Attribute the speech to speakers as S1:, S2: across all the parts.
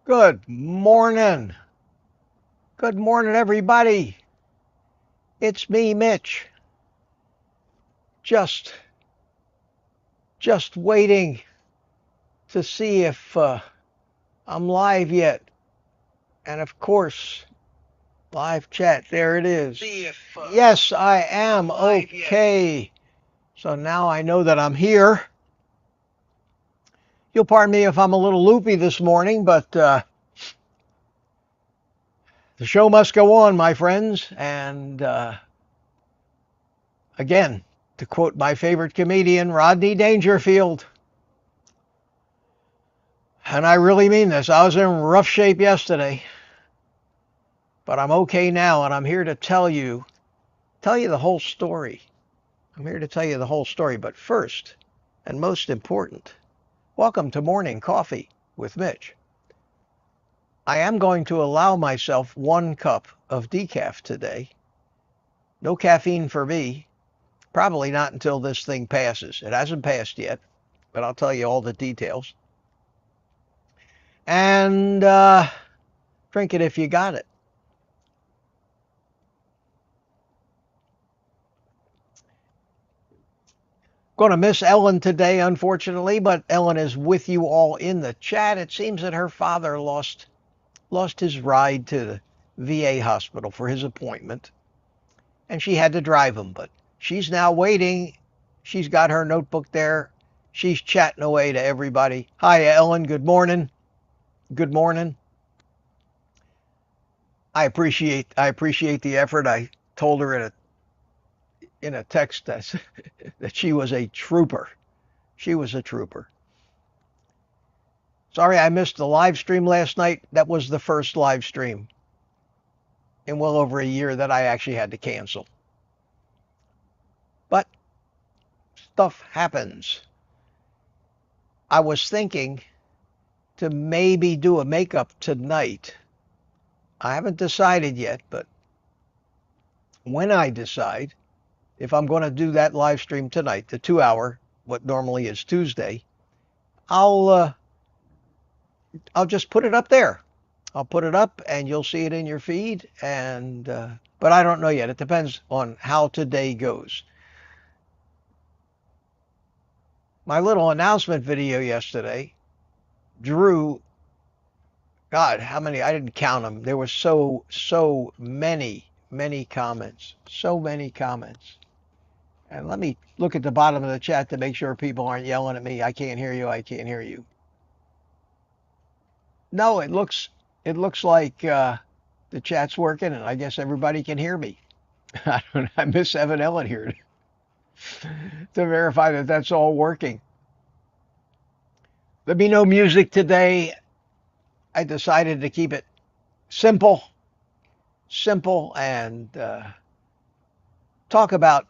S1: Good morning. Good morning, everybody. It's me, Mitch. Just, just waiting to see if I'm live yet. And of course, live chat. There it is. Yes, I am. Okay. So now I know that I'm here. You'll pardon me if I'm a little loopy this morning, but the show must go on, my friends. And again, to quote my favorite comedian, Rodney Dangerfield, and I really mean this, I was in rough shape yesterday, but I'm okay now, and I'm here to tell you the whole story. I'm here to tell you the whole story. But first, and most important, welcome to Morning Coffee with Mitch. I am going to allow myself 1 cup of decaf today. No caffeine for me. Probably not until this thing passes. It hasn't passed yet, but I'll tell you all the details. And drink it if you got it. Going to miss Ellen today, unfortunately, but Ellen is with you all in the chat. It seems that her father lost his ride to the VA hospital for his appointment, and she had to drive him, but she's now waiting. She's got her notebook there. She's chatting away to everybody. Hi, Ellen. Good morning. Good morning. I appreciate the effort. I told her in a text that she was a trooper. She was a trooper. Sorry I missed the live stream last night. That was the first live stream in well over a year that I actually had to cancel. But stuff happens. I was thinking to maybe do a makeup tonight. I haven't decided yet, but when I decide, if I'm going to do that live stream tonight, the 2 hour, what normally is Tuesday, I'll just put it up there. I'll put it up and you'll see it in your feed. And but I don't know yet. It depends on how today goes. My little announcement video yesterday drew, God, how many? I didn't count them. There were so many comments. So many comments. And let me look at the bottom of the chat to make sure people aren't yelling at me. I can't hear you. I can't hear you. No, it looks like the chat's working, and I guess everybody can hear me. I miss Evan Ellen here to verify that that's all working. There'll be no music today. I decided to keep it simple, and talk about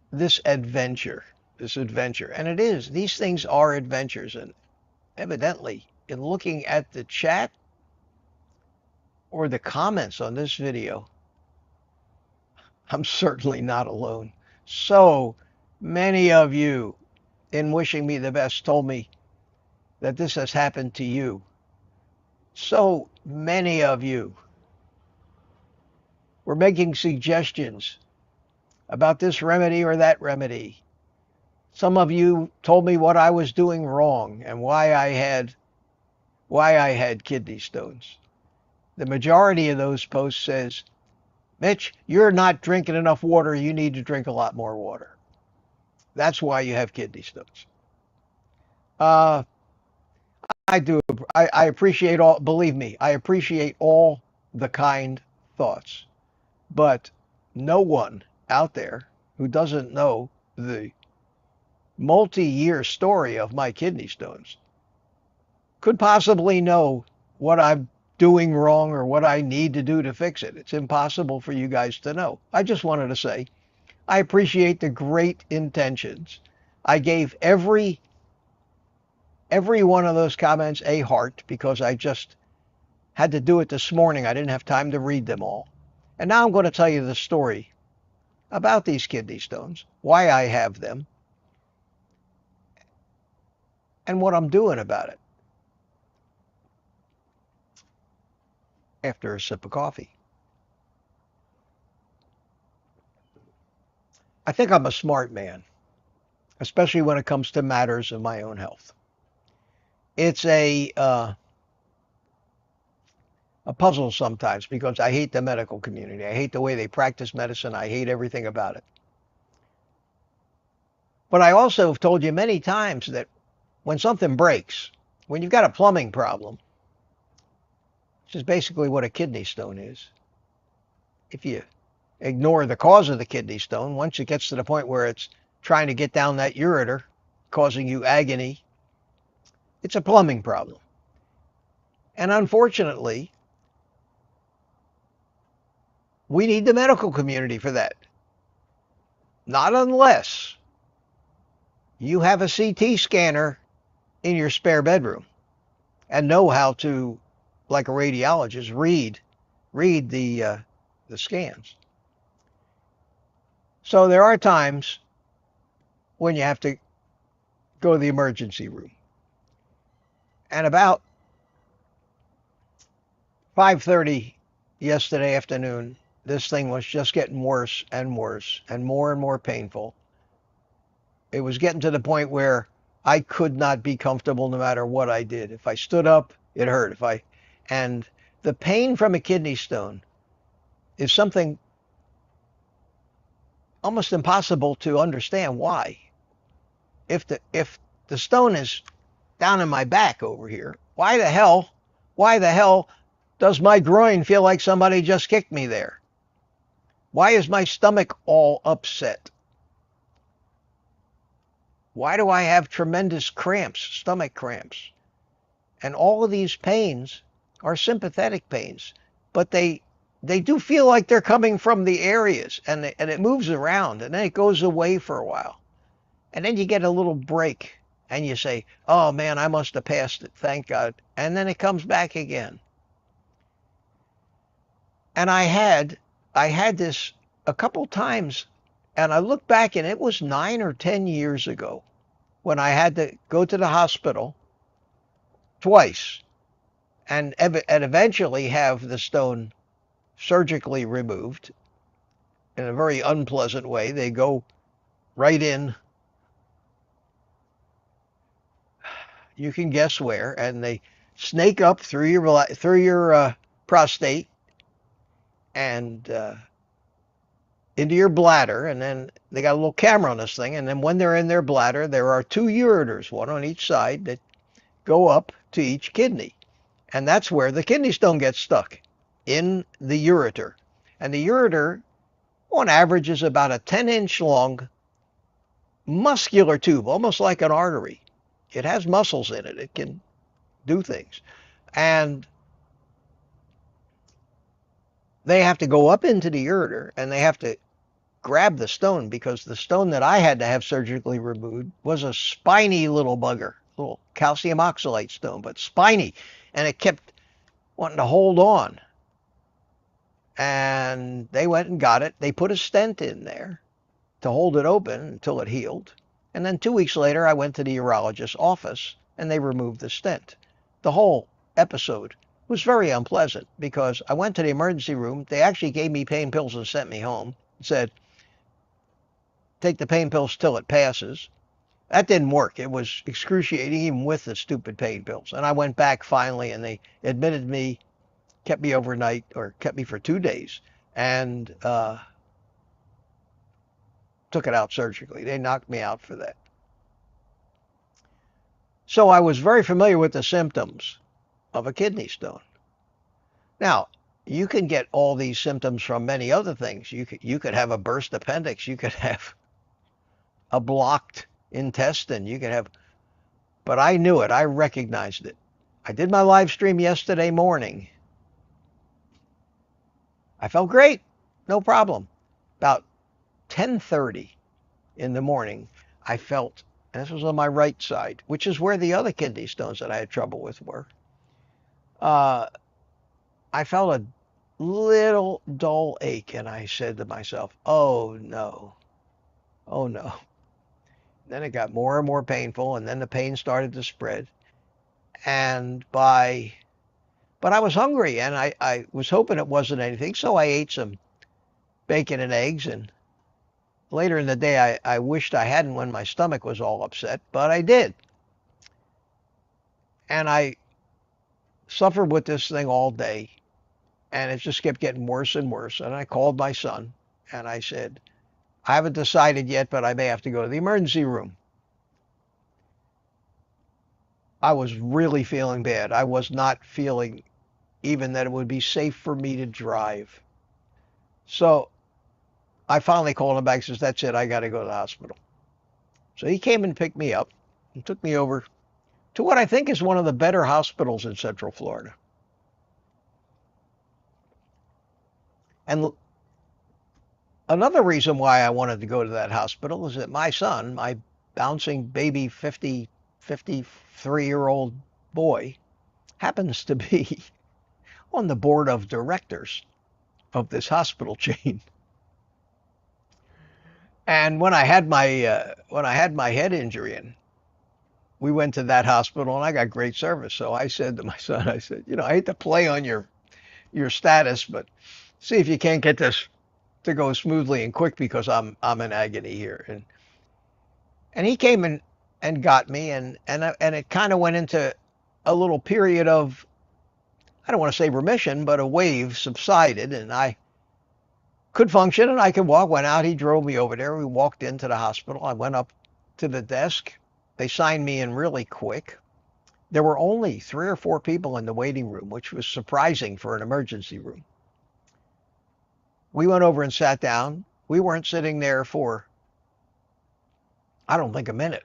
S1: this adventure. And it is. These things are adventures, and evidently, in looking at the chat or the comments on this video, I'm certainly not alone. So many of you, in wishing me the best, told me that this has happened to you. So many of you were making suggestions about this remedy or that remedy. Some of you told me what I was doing wrong and why I had kidney stones. The majority of those posts says, Mitch, you're not drinking enough water. You need to drink a lot more water. That's why you have kidney stones. I do. I appreciate all, believe me, I appreciate all the kind thoughts. But no one out there who doesn't know the multi-year story of my kidney stones could possibly know what I'm doing wrong or what I need to do to fix it. It's impossible for you guys to know. I just wanted to say I appreciate the great intentions. I gave every one of those comments a heart because I just had to do it this morning. I didn't have time to read them all. And now I'm going to tell you the story about these kidney stones, why I have them, and what I'm doing about it. after a sip of coffee. I think I'm a smart man, especially when it comes to matters of my own health. It's a puzzle sometimes because I hate the medical community. I hate the way they practice medicine. I hate everything about it. But I also have told you many times that when something breaks, when you've got a plumbing problem, which is basically what a kidney stone is, if you ignore the cause of the kidney stone, once it gets to the point where it's trying to get down that ureter, causing you agony, it's a plumbing problem. And unfortunately, we need the medical community for that. Not unless you have a CT scanner in your spare bedroom and know how to, like a radiologist, read the scans. So there are times when you have to go to the emergency room. And about 5:30 yesterday afternoon, this thing was just getting worse and worse and more painful. It was getting to the point where I could not be comfortable no matter what I did. If I stood up, it hurt. And the pain from a kidney stone is something almost impossible to understand why. If the stone is down in my back over here, why the hell does my groin feel like somebody just kicked me there? Why is my stomach all upset? Why do I have tremendous cramps, stomach cramps? And all of these pains are sympathetic pains, but they do feel like they're coming from the areas, and it moves around, and then it goes away for a while. And then you get a little break, and you say, oh man, I must have passed it, thank God. And then it comes back again. And I had this a couple times, and I look back, and it was 9 or 10 years ago when I had to go to the hospital twice and eventually have the stone surgically removed in a very unpleasant way. They go right in, you can guess where, and they snake up through your prostate and into your bladder, and then they got a little camera on this thing, and then when they're in their bladder, there are 2 ureters, one on each side, that go up to each kidney. And that's where the kidney stone gets stuck, in the ureter. And the ureter, on average, is about a 10-inch long muscular tube, almost like an artery. It has muscles in it. It can do things. And they have to go up into the ureter, and they have to grab the stone, because the stone that I had to have surgically removed was a spiny little bugger, little calcium oxalate stone, but spiny. And it kept wanting to hold on. And they went and got it. They put a stent in there to hold it open until it healed. And then 2 weeks later, I went to the urologist's office, and they removed the stent. The whole episode was very unpleasant because I went to the emergency room. They actually gave me pain pills and sent me home. Said, take the pain pills till it passes. That didn't work. It was excruciating even with the stupid pain pills. And I went back finally, and they admitted me, kept me overnight, or kept me for 2 days, and took it out surgically. They knocked me out for that. So I was very familiar with the symptoms of a kidney stone. Now, you can get all these symptoms from many other things. You could have a burst appendix. You could have a blocked intestine. You could have, but I knew it. I recognized it. I did my live stream yesterday morning. I felt great. No problem. About 10:30 in the morning, I felt, and this was on my right side, which is where the other kidney stones that I had trouble with were. I felt a little dull ache, and I said to myself, oh no, oh no. Then it got more and more painful, and then the pain started to spread. And by But I was hungry, and I was hoping it wasn't anything, so I ate some bacon and eggs. And later in the day, I wished I hadn't when my stomach was all upset, but I did. And I suffered with this thing all day, and it just kept getting worse and worse. And I called my son, and I said, I haven't decided yet, but I may have to go to the emergency room. I was really feeling bad. I was not feeling even that it would be safe for me to drive. So I finally called him back and says, that's it, I got to go to the hospital. So he came and picked me up and took me over to what I think is one of the better hospitals in Central Florida. And another reason why I wanted to go to that hospital is that my son, my bouncing baby 53-year-old boy, happens to be on the board of directors of this hospital chain. And when I had my head injury, and we went to that hospital, and I got great service. So I said to my son, I said, I hate to play on your status, but see if you can't get this to go smoothly and quick because I'm in agony here. And he came and got me, and it kind of went into a little period of, I don't want to say remission, but a wave subsided, and I could function and I could walk. Went out, he drove me over there. We walked into the hospital. I went up to the desk. They signed me in really quick. There were only 3 or 4 people in the waiting room, which was surprising for an emergency room. We went over and sat down. We weren't sitting there for, I don't think, a minute.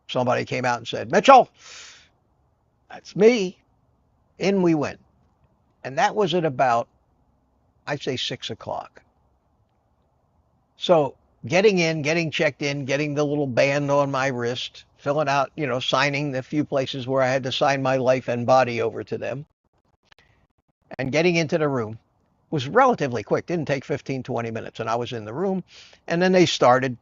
S1: Somebody came out and said, Mitchell, that's me. In we went. And that was at about, I'd say, 6 o'clock. So getting in, getting checked in, getting the little band on my wrist, filling out, signing the few places where I had to sign my life and body over to them, and getting into the room was relatively quick. Didn't take 15, 20 minutes. And I was in the room, and then they started.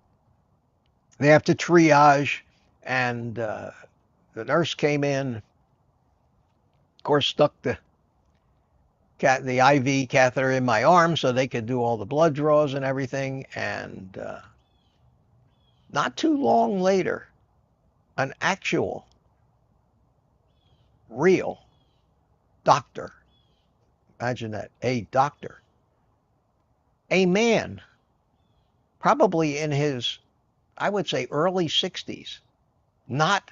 S1: They have to triage, and the nurse came in, of course, stuck the IV catheter in my arm so they could do all the blood draws and everything. And not too long later, an actual, real doctor, imagine that, a doctor, a man, probably in his, I would say, early 60s, not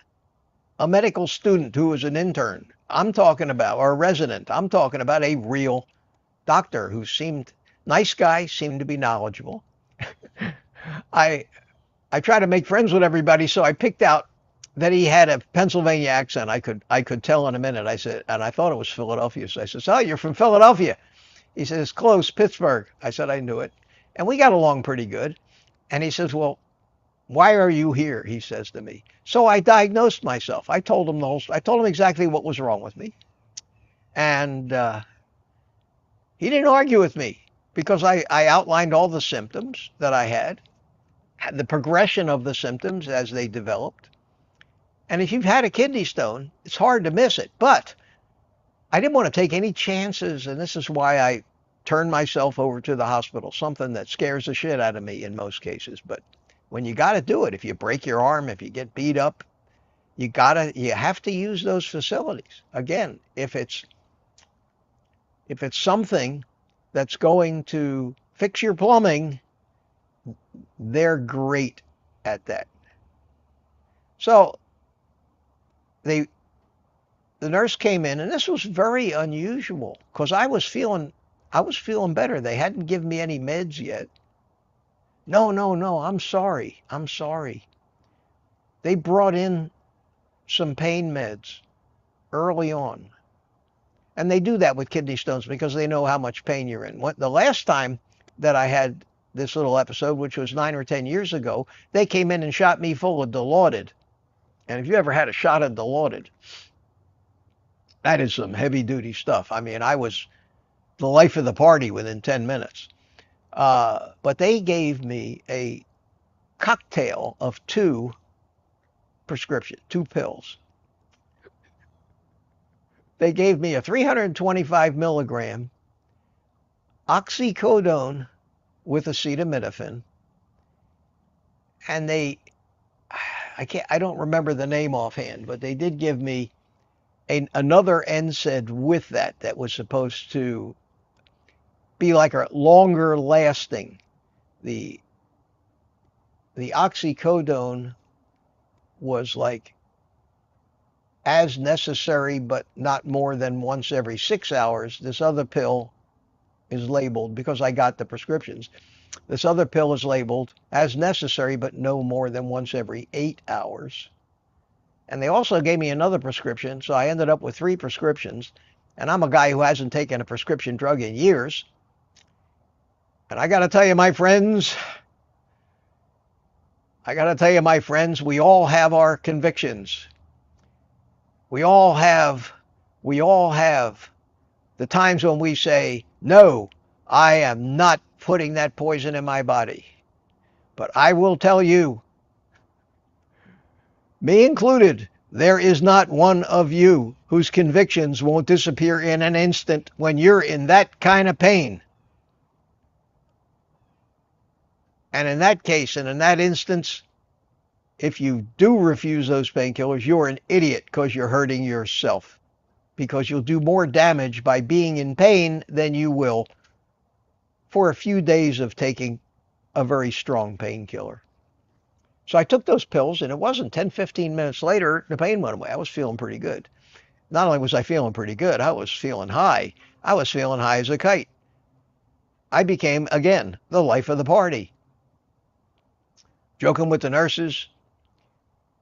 S1: a medical student who was an intern. I'm talking about, or a resident. I'm talking about a real doctor who seemed nice guy, seemed to be knowledgeable. I try to make friends with everybody, so I picked out that he had a Pennsylvania accent. I could tell in a minute. I said, and I thought it was Philadelphia. So I said, "Oh, you're from Philadelphia?" He says, "Close, Pittsburgh." I said, "I knew it," and we got along pretty good. And he says, "Well, why are you here?" He says to me. So I diagnosed myself. I told him I told him exactly what was wrong with me, and he didn't argue with me because I outlined all the symptoms that I had, the progression of the symptoms as they developed. And if you've had a kidney stone, it's hard to miss it. But I didn't want to take any chances, and this is why I turned myself over to the hospital, something that scares the shit out of me in most cases. But when you got to do it, if you break your arm, if you get beat up, you have to use those facilities. Again, if it's something that's going to fix your plumbing, they're great at that. So the nurse came in, and this was very unusual because I was feeling better. They hadn't given me any meds yet. No, I'm sorry. They brought in some pain meds early on. And they do that with kidney stones because they know how much pain you're in. The last time that I had this little episode, which was 9 or 10 years ago, they came in and shot me full of Dilaudid. And if you ever had a shot of Dilaudid, that is some heavy duty stuff. I mean, I was the life of the party within 10 minutes. But they gave me a cocktail of 2 pills. They gave me a 325 milligram oxycodone with acetaminophen, and I don't remember the name offhand, but they did give me another NSAID with that was supposed to be like a longer lasting. The oxycodone was like as necessary, but not more than once every 6 hours. This other pill is labeled, because I got the prescriptions. This other pill is labeled as necessary, but no more than once every 8 hours. And they also gave me another prescription, so I ended up with 3 prescriptions. And I'm a guy who hasn't taken a prescription drug in years. And I got to tell you, my friends, we all have our convictions. We all have the times when we say, no, I am not putting that poison in my body. But I will tell you, me included, there is not one of you whose convictions won't disappear in an instant when you're in that kind of pain. And in that case, and in that instance, if you do refuse those painkillers, you're an idiot, because you're hurting yourself. Because you'll do more damage by being in pain than you will for a few days of taking a very strong painkiller. So I took those pills, and it wasn't 10, 15 minutes later, the pain went away. I was feeling pretty good. Not only was I feeling pretty good, I was feeling high. I was feeling high as a kite. I became, again, the life of the party. Joking with the nurses.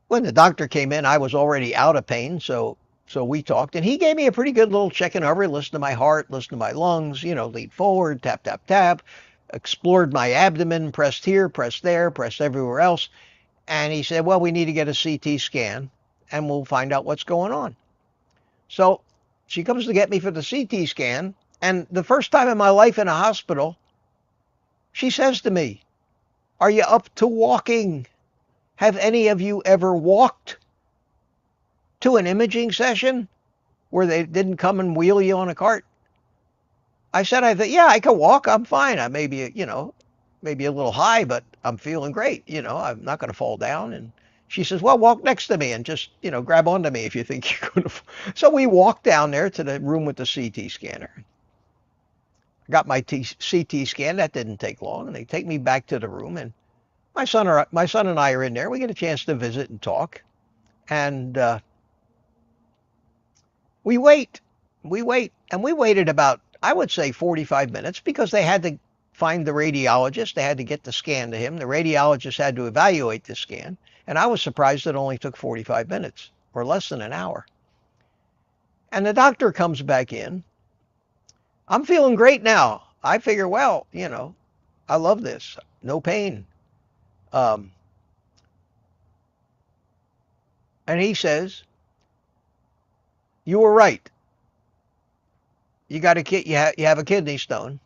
S1: When the doctor came in, I was already out of pain, so we talked, and he gave me a pretty good little checking over, listened to my heart, listened to my lungs, lean forward, tap, tap, tap, explored my abdomen, pressed here, pressed there, pressed everywhere else. And he said, well, we need to get a CT scan, and we'll find out what's going on. So she comes to get me for the CT scan, and the first time in my life in a hospital, she says to me, are you up to walking? Have any of you ever walked to an imaging session where they didn't come and wheel you on a cart? I thought, yeah, I can walk. I'm fine. I may be, maybe a little high, but I'm feeling great. I'm not going to fall down. And she says, well, walk next to me and just, grab onto me if you think you're going to. So we walked down there to the room with the CT scanner. I got my CT scan. That didn't take long. And they take me back to the room, and my son and I are in there. We get a chance to visit and talk. And we wait. And we waited about, I would say, 45 minutes, because they had to find the radiologist. They had to get the scan to him. The radiologist had to evaluate the scan. And I was surprised it only took 45 minutes, or less than an hour. And the doctor comes back in. I'm feeling great now. I figure, well, I love this. No pain. And he says, you were right. You got you have a kidney stone.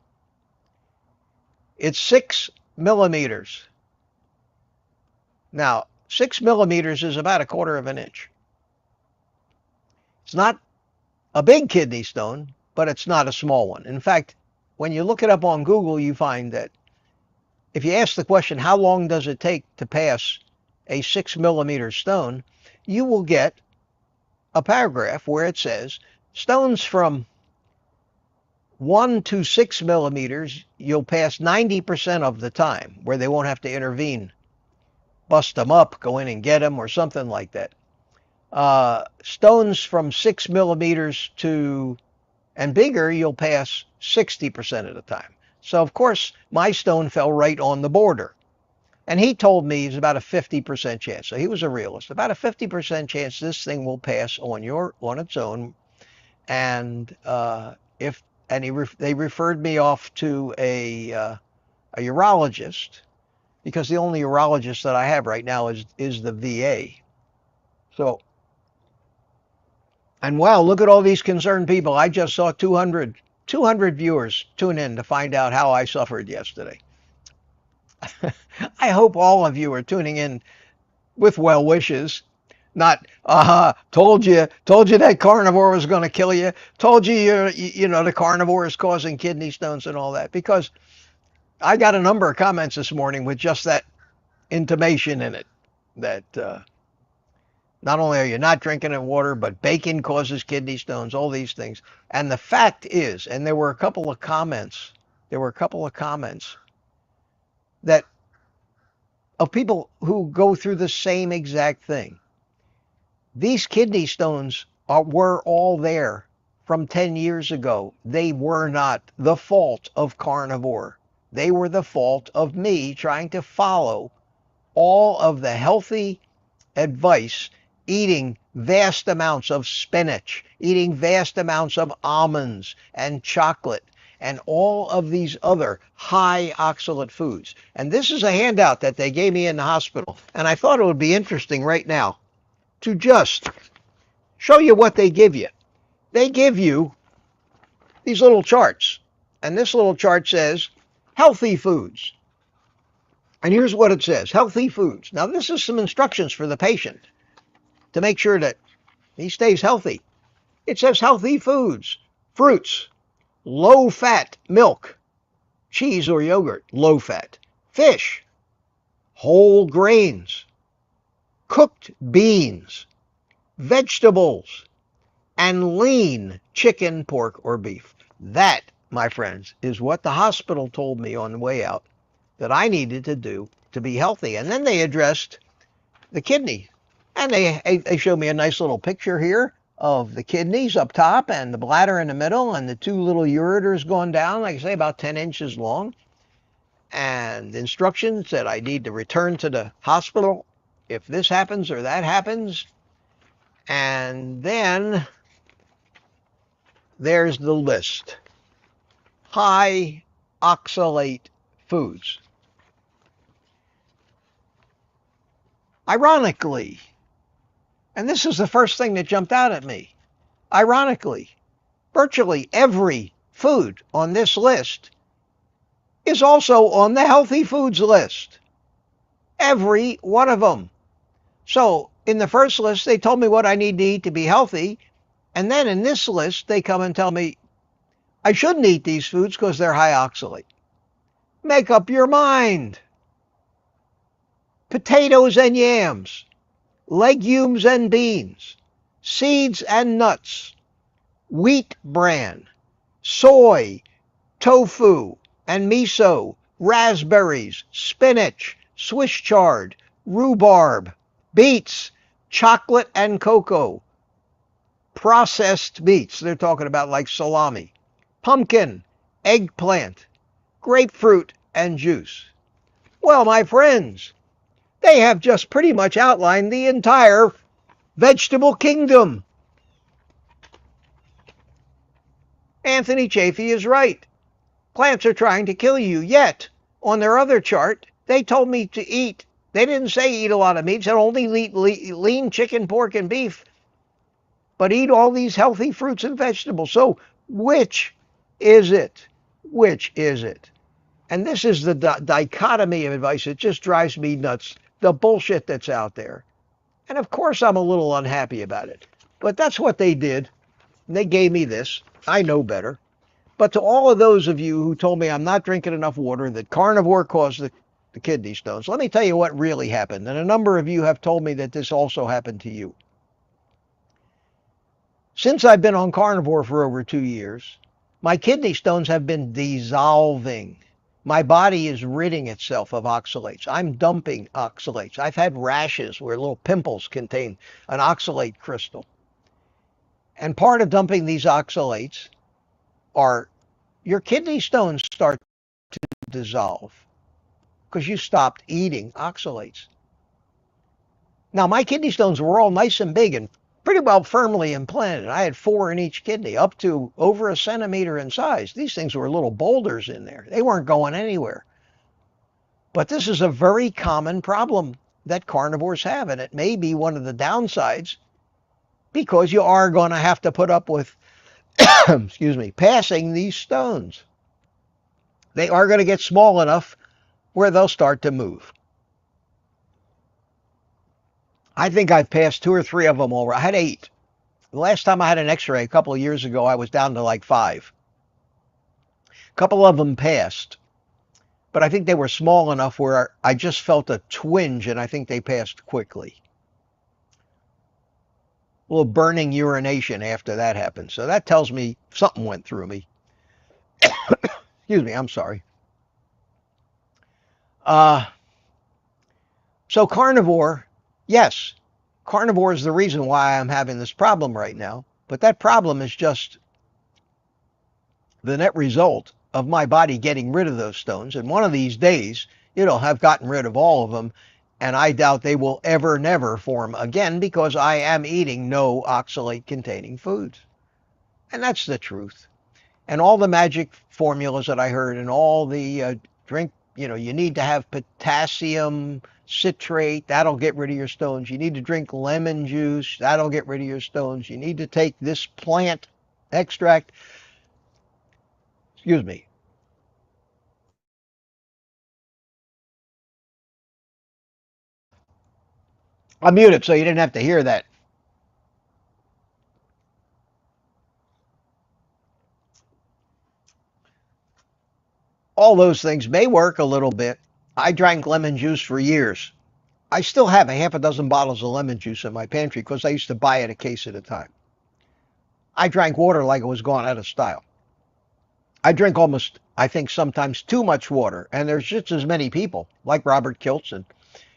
S1: It's 6 millimeters. Now, 6 millimeters is about 1/4 of an inch. It's not a big kidney stone, but it's not a small one. In fact, when you look it up on Google, you find that if you ask the question, how long does it take to pass a 6 millimeter stone, you will get a paragraph where it says, stones from 1 to 6 millimeters, you'll pass 90% of the time, where they won't have to intervene, bust them up, go in and get them, or something like that. Stones from 6 millimeters to and bigger, you'll pass 60% of the time. So, of course, my stone fell right on the border. And he told me it's about a 50% chance. So he was a realist. About a 50% chance this thing will pass on its own. And they referred me off to a urologist, because the only urologist that I have right now is the VA. So, and wow, look at all these concerned people. I just saw 200 viewers tune in to find out how I suffered yesterday. I hope all of you are tuning in with well wishes. Not, told you that carnivore was going to kill you. Told you, the carnivore is causing kidney stones and all that. Because I got a number of comments this morning with just that intimation in it. That not only are you not drinking enough water, but bacon causes kidney stones, all these things. And the fact is, and there were a couple of comments, that of people who go through the same exact thing. These kidney stones were all there from 10 years ago. They were not the fault of carnivore. They were the fault of me trying to follow all of the healthy advice, eating vast amounts of spinach, eating vast amounts of almonds and chocolate, and all of these other high oxalate foods. And this is a handout that they gave me in the hospital. And I thought it would be interesting right now to just show you what they give you. They give you these little charts. And this little chart says healthy foods. And here's what it says, healthy foods. Now this is some instructions for the patient to make sure that he stays healthy. It says healthy foods, fruits, low-fat milk, cheese or yogurt, low-fat, fish, whole grains, cooked beans, vegetables, and lean chicken, pork, or beef. That, my friends, is what the hospital told me on the way out that I needed to do to be healthy. And then they addressed the kidney. And they showed me a nice little picture here of the kidneys up top and the bladder in the middle and the two little ureters going down, like I say, about 10 inches long. And the instructions said I need to return to the hospital if this happens or that happens. And then there's the list. High oxalate foods. Ironically, and this is the first thing that jumped out at me, ironically, virtually every food on this list is also on the healthy foods list. Every one of them. So in the first list, they told me what I need to eat to be healthy. And then in this list, they come and tell me I shouldn't eat these foods because they're high oxalate. Make up your mind. Potatoes and yams, legumes and beans, seeds and nuts, wheat bran, soy, tofu and miso, raspberries, spinach, Swiss chard, rhubarb, beets, chocolate and cocoa, processed meats, they're talking about like salami, pumpkin, eggplant, grapefruit, and juice. Well, my friends, they have just pretty much outlined the entire vegetable kingdom. Anthony Chafee is right. Plants are trying to kill you, yet on their other chart, they told me to eat. They didn't say eat a lot of meat, they said only eat lean chicken, pork, and beef, but eat all these healthy fruits and vegetables. So which is it? Which is it? And this is the dichotomy of advice. It just drives me nuts, the bullshit that's out there. And of course I'm a little unhappy about it. But that's what they did. They gave me this. I know better. But to all of those of you who told me I'm not drinking enough water, that carnivore caused the kidney stones, let me tell you what really happened. And a number of you have told me that this also happened to you. Since I've been on carnivore for over 2 years, my kidney stones have been dissolving. My body is ridding itself of oxalates. I'm dumping oxalates. I've had rashes where little pimples contain an oxalate crystal. And part of dumping these oxalates are your kidney stones start to dissolve because you stopped eating oxalates. Now, my kidney stones were all nice and big and pretty well firmly implanted. I had 4 in each kidney, up to over 1 centimeter in size. These things were little boulders in there. They weren't going anywhere. But this is a very common problem that carnivores have, and it may be one of the downsides because you are going to have to put up with, excuse me, passing these stones. They are going to get small enough where they'll start to move. I think I've passed two or three of them already. I had 8. The last time I had an X-ray a couple of years ago, I was down to like 5. A couple of them passed, but I think they were small enough where I just felt a twinge, and I think they passed quickly. A little burning urination after that happened, so that tells me something went through me. Excuse me, I'm sorry. Uh, so carnivore, yes, carnivore is the reason why I'm having this problem right now, but that problem is just the net result of my body getting rid of those stones. And one of these days, it'll have gotten rid of all of them. And I doubt they will ever, never form again because I am eating no oxalate containing foods. And that's the truth. And all the magic formulas that I heard and all the drink, you need to have potassium citrate, that'll get rid of your stones. You need to drink lemon juice, that'll get rid of your stones. You need to take this plant extract. Excuse me. I muted so you didn't have to hear that. All those things may work a little bit. I drank lemon juice for years. I still have a half a dozen bottles of lemon juice in my pantry because I used to buy it a case at a time. I drank water like it was gone out of style. I drink almost, I think, sometimes too much water. And there's just as many people like Robert Kiltz and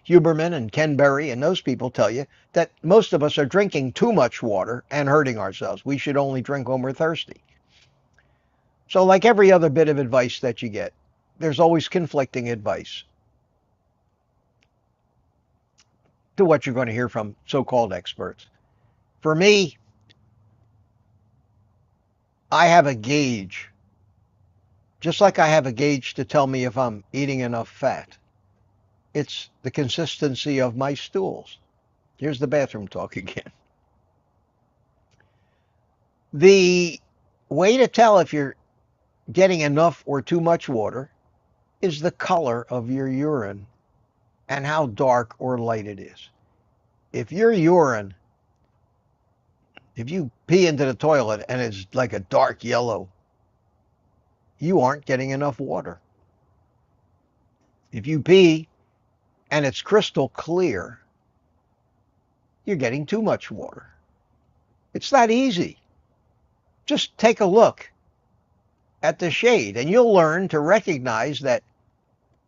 S1: Huberman and Ken Berry and those people tell you that most of us are drinking too much water and hurting ourselves. We should only drink when we're thirsty. So like every other bit of advice that you get, there's always conflicting advice to what you're going to hear from so-called experts. For me, I have a gauge, just like I have a gauge to tell me if I'm eating enough fat. It's the consistency of my stools. Here's the bathroom talk again. The way to tell if you're getting enough or too much water is the color of your urine and how dark or light it is. If your urine, if you pee into the toilet and it's like a dark yellow, you aren't getting enough water. If you pee and it's crystal clear, you're getting too much water. It's that easy. Just take a look at the shade and you'll learn to recognize that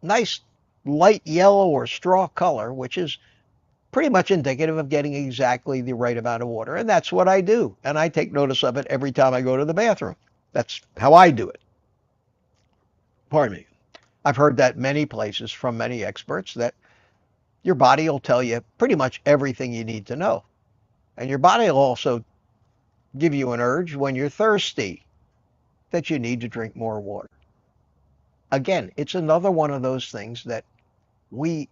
S1: nice light yellow or straw color, which is pretty much indicative of getting exactly the right amount of water. And that's what I do. And I take notice of it every time I go to the bathroom. That's how I do it. Pardon me. I've heard that many places from many experts that your body will tell you pretty much everything you need to know. And your body will also give you an urge when you're thirsty that you need to drink more water. Again, it's another one of those things that we,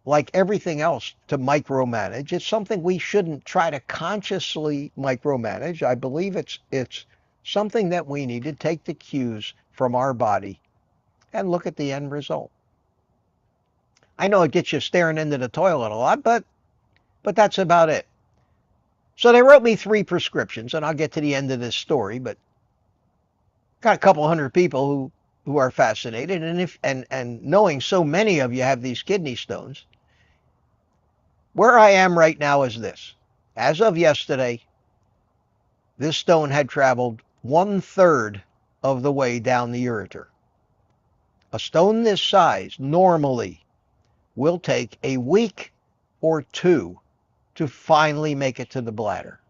S1: like everything else, to micromanage. It's something we shouldn't try to consciously micromanage. I believe it's something that we need to take the cues from our body and look at the end result. I know it gets you staring into the toilet a lot, but that's about it. So they wrote me 3 prescriptions, and I'll get to the end of this story, but got a couple hundred people who are fascinated, and knowing so many of you have these kidney stones, where I am right now is this. As of yesterday, this stone had traveled 1/3 of the way down the ureter. A stone this size normally will take a week or 2 to finally make it to the bladder,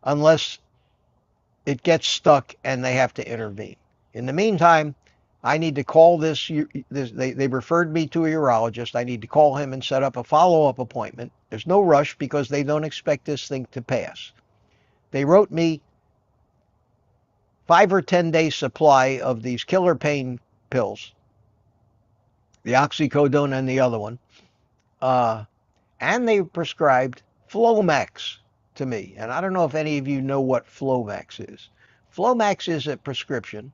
S1: unless it gets stuck and they have to intervene. In the meantime, I need to call they referred me to a urologist. I need to call him and set up a follow-up appointment. There's no rush because they don't expect this thing to pass. They wrote me 5 or 10 day supply of these killer pain pills, the oxycodone and the other one, and they prescribed Flomax to me. And I don't know if any of you know what Flomax is. Flomax is a prescription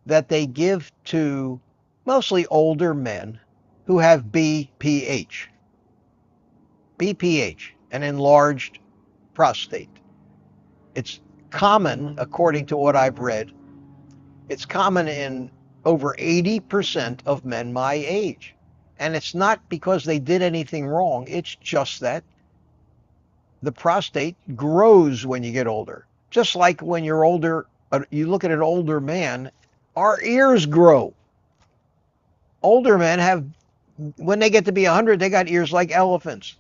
S1: that they give to mostly older men who have BPH. BPH, an enlarged prostate. It's common, according to what I've read, it's common in over 80% of men my age. And it's not because they did anything wrong. It's just that the prostate grows when you get older. Just like when you're older, you look at an older man, our ears grow. Older men have, when they get to be 100, they got ears like elephants.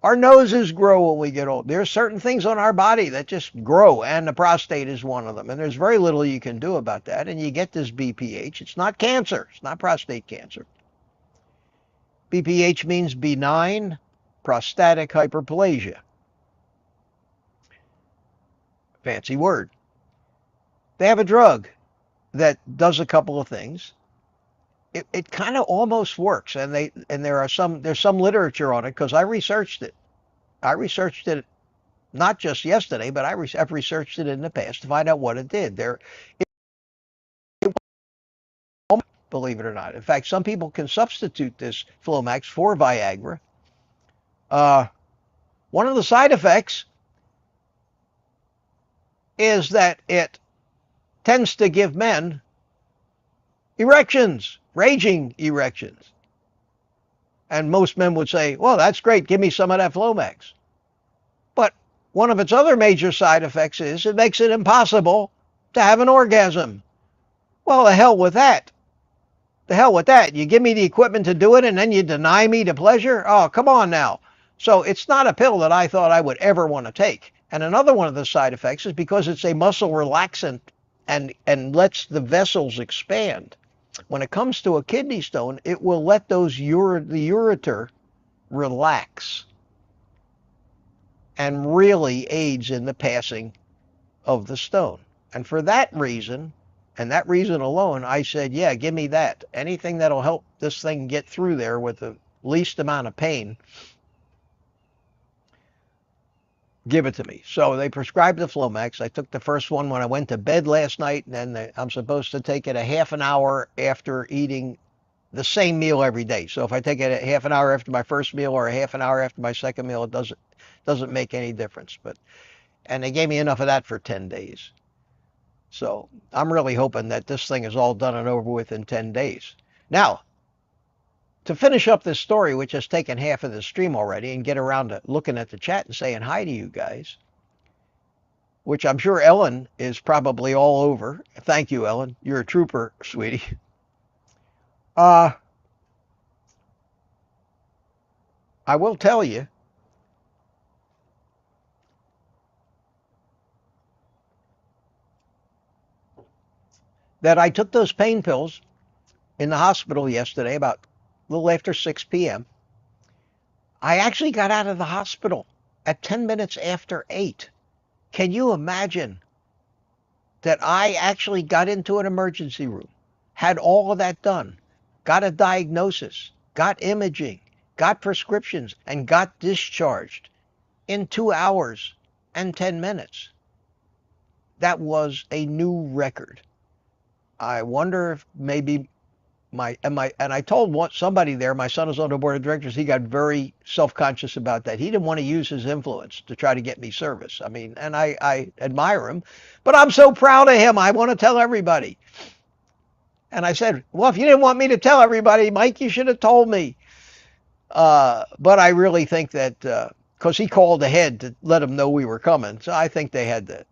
S1: Our noses grow when we get old. There are certain things on our body that just grow, and the prostate is one of them. And there's very little you can do about that. And you get this BPH. It's not cancer. It's not prostate cancer. BPH means benign prostatic hyperplasia. Fancy word. They have a drug that does a couple of things. It kind of almost works, and there's some literature on it because I researched it. I researched it not just yesterday, but I've researched it in the past to find out what it did. Believe it or not. In fact, some people can substitute this Flomax for Viagra. One of the side effects is that it tends to give men erections, raging erections. And most men would say, well, that's great, give me some of that Flomax. But one of its other major side effects is it makes it impossible to have an orgasm. Well, the hell with that. The hell with that. You give me the equipment to do it and then you deny me the pleasure? Oh, come on now. So it's not a pill that I thought I would ever want to take. And another one of the side effects is because it's a muscle relaxant and lets the vessels expand. When it comes to a kidney stone, it will let the ureter relax and really aids in the passing of the stone. And for that reason, and that reason alone, I said, yeah, give me that. Anything that'll help this thing get through there with the least amount of pain, give it to me. So they prescribed the Flomax. I took the first one when I went to bed last night, and then I'm supposed to take it a half an hour after eating the same meal every day. So if I take it a half an hour after my first meal or a half an hour after my second meal, it doesn't make any difference. And they gave me enough of that for 10 days. So I'm really hoping that this thing is all done and over with in 10 days. Now, to finish up this story, which has taken half of the stream already, and get around to looking at the chat and saying hi to you guys, which I'm sure Ellen is probably all over. Thank you, Ellen. You're a trooper, sweetie. I will tell you that I took those pain pills in the hospital yesterday about a little after 6 p.m. I actually got out of the hospital at 10 minutes after 8. Can you imagine that I actually got into an emergency room, had all of that done, got a diagnosis, got imaging, got prescriptions, and got discharged in 2 hours and 10 minutes? That was a new record. I wonder if maybe and I told somebody there, my son is on the board of directors, he got very self-conscious about that. He didn't want to use his influence to try to get me service. I mean, and I admire him, but I'm so proud of him. I want to tell everybody. And I said, well, if you didn't want me to tell everybody, Mike, you should have told me. But I really think that, because he called ahead to let them know we were coming, so I think they had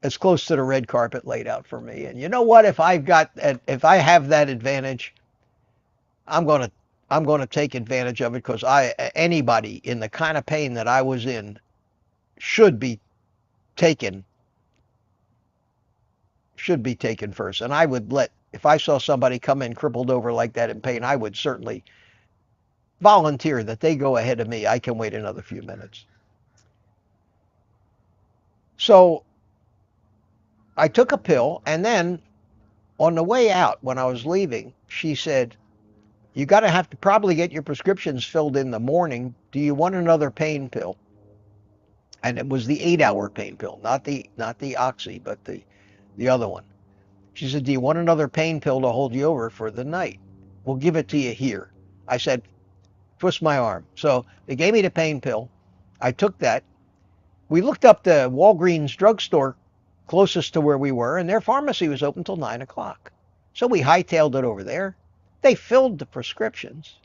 S1: as close to the red carpet laid out for me. And you know what? If I have that advantage, I'm going to take advantage of it, because anybody in the kind of pain that I was in should be taken first. And I would if I saw somebody come in crippled over like that in pain, I would certainly volunteer that they go ahead of me. I can wait another few minutes. So I took a pill, and then on the way out, when I was leaving, she said, you got to have to probably get your prescriptions filled in the morning. Do you want another pain pill? And it was the 8-hour pain pill, not the Oxy, but the other one. She said, do you want another pain pill to hold you over for the night? We'll give it to you here. I said, twist my arm. So they gave me the pain pill. I took that. We looked up the Walgreens drugstore closest to where we were, and their pharmacy was open till 9 o'clock. So we hightailed it over there. They filled the prescriptions.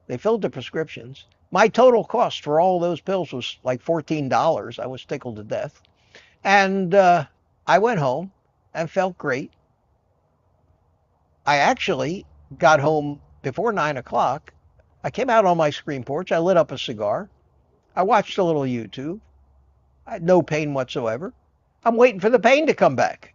S1: They filled the prescriptions. My total cost for all those pills was like $14. I was tickled to death. And I went home and felt great. I actually got home before 9 o'clock. I came out on my screen porch. I lit up a cigar. I watched a little YouTube. I had no pain whatsoever. I'm waiting for the pain to come back.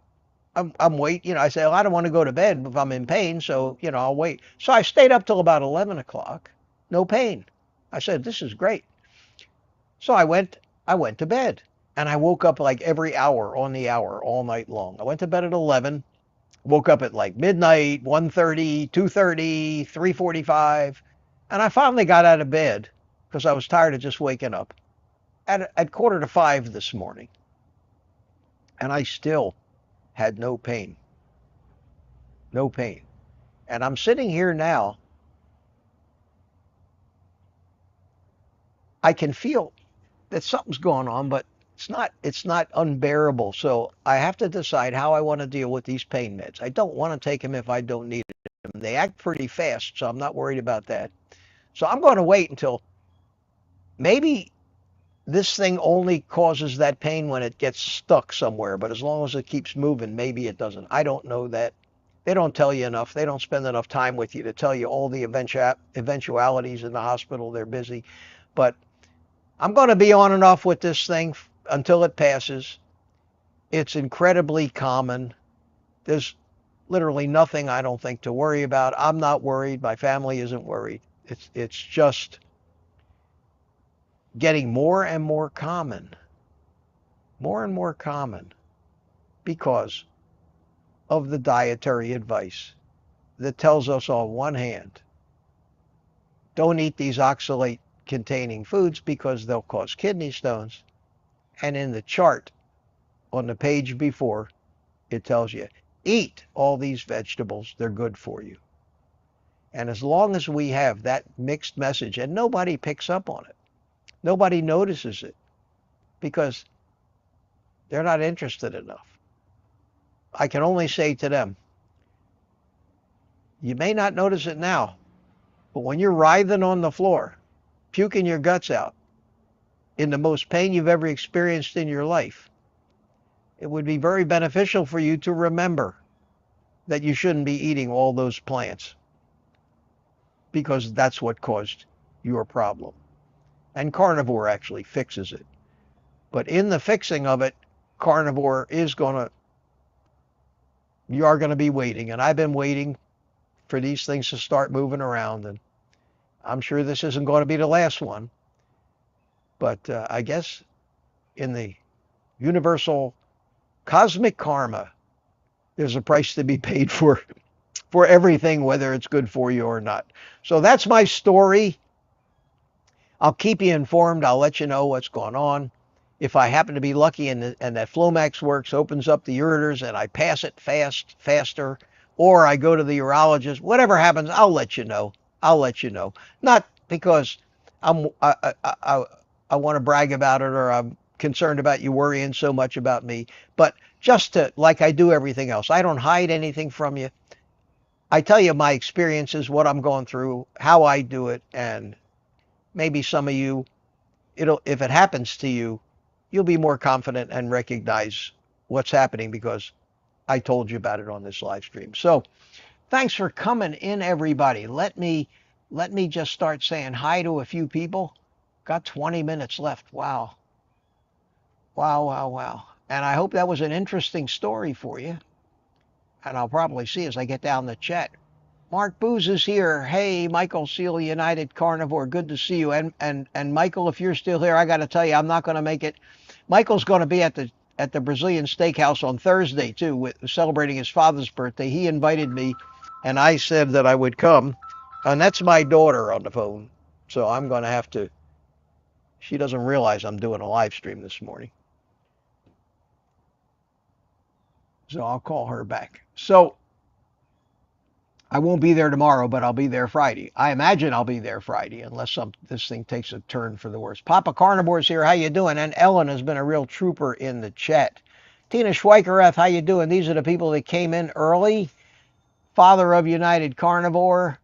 S1: I'm waiting. I say, well, I don't want to go to bed if I'm in pain, so, I'll wait. So I stayed up till about 11 o'clock. No pain. I said, this is great. So I went to bed, and I woke up like every hour on the hour all night long. I went to bed at 11, woke up at like midnight, 1:30, 2:30, 3:45, and I finally got out of bed because I was tired of just waking up at 4:45 this morning, and I still had no pain. No pain. And I'm sitting here now. I can feel that something's going on, but it's not unbearable. So I have to decide how I want to deal with these pain meds. I don't want to take them if I don't need them. They act pretty fast, so I'm not worried about that. So I'm going to wait until maybe this thing only causes that pain when it gets stuck somewhere, but as long as it keeps moving, maybe it doesn't. I don't know that. They don't tell you enough. They don't spend enough time with you to tell you all the eventualities in the hospital. They're busy. But I'm going to be on and off with this thing until it passes. It's incredibly common. There's literally nothing I don't think to worry about. I'm not worried. My family isn't worried. It's just getting more and more common. More and more common because of the dietary advice that tells us on one hand, don't eat these oxalate containing foods because they'll cause kidney stones. And in the chart on the page before, it tells you, eat all these vegetables, they're good for you. And as long as we have that mixed message, and nobody picks up on it, nobody notices it, because they're not interested enough. I can only say to them, you may not notice it now, but when you're writhing on the floor, puking your guts out, in the most pain you've ever experienced in your life, it would be very beneficial for you to remember that you shouldn't be eating all those plants because that's what caused your problem. And carnivore actually fixes it. But in the fixing of it, carnivore you are going to be waiting. And I've been waiting for these things to start moving around. And I'm sure this isn't going to be the last one. But I guess in the universal cosmic karma, there's a price to be paid for everything, whether it's good for you or not. So that's my story. I'll keep you informed. I'll let you know what's going on. If I happen to be lucky and that Flomax works, opens up the ureters, and I pass it faster, or I go to the urologist, whatever happens, I'll let you know. I'll let you know. Not because I want to brag about it or I'm concerned about you worrying so much about me, but just to, like I do everything else. I don't hide anything from you. I tell you my experiences, what I'm going through, how I do it, and maybe some of you, if it happens to you, you'll be more confident and recognize what's happening because I told you about it on this live stream. So thanks for coming in, everybody. Let me just start saying hi to a few people. Got 20 minutes left. Wow. Wow, wow, wow. And I hope that was an interesting story for you. And I'll probably see as I get down the chat. Mark Booz is here. Hey, Michael Seal, United Carnivore. Good to see you. And Michael, if you're still here, I got to tell you, I'm not going to make it. Michael's going to be at the Brazilian Steakhouse on Thursday too, celebrating his father's birthday. He invited me, and I said that I would come. And that's my daughter on the phone, so I'm going to have to. She doesn't realize I'm doing a live stream this morning, so I'll call her back. So I won't be there tomorrow, but I'll be there Friday. I imagine I'll be there Friday, unless this thing takes a turn for the worse. Papa Carnivore's here. How you doing? And Ellen has been a real trooper in the chat. Tina Schweikereth, how you doing? These are the people that came in early. Father of United Carnivore.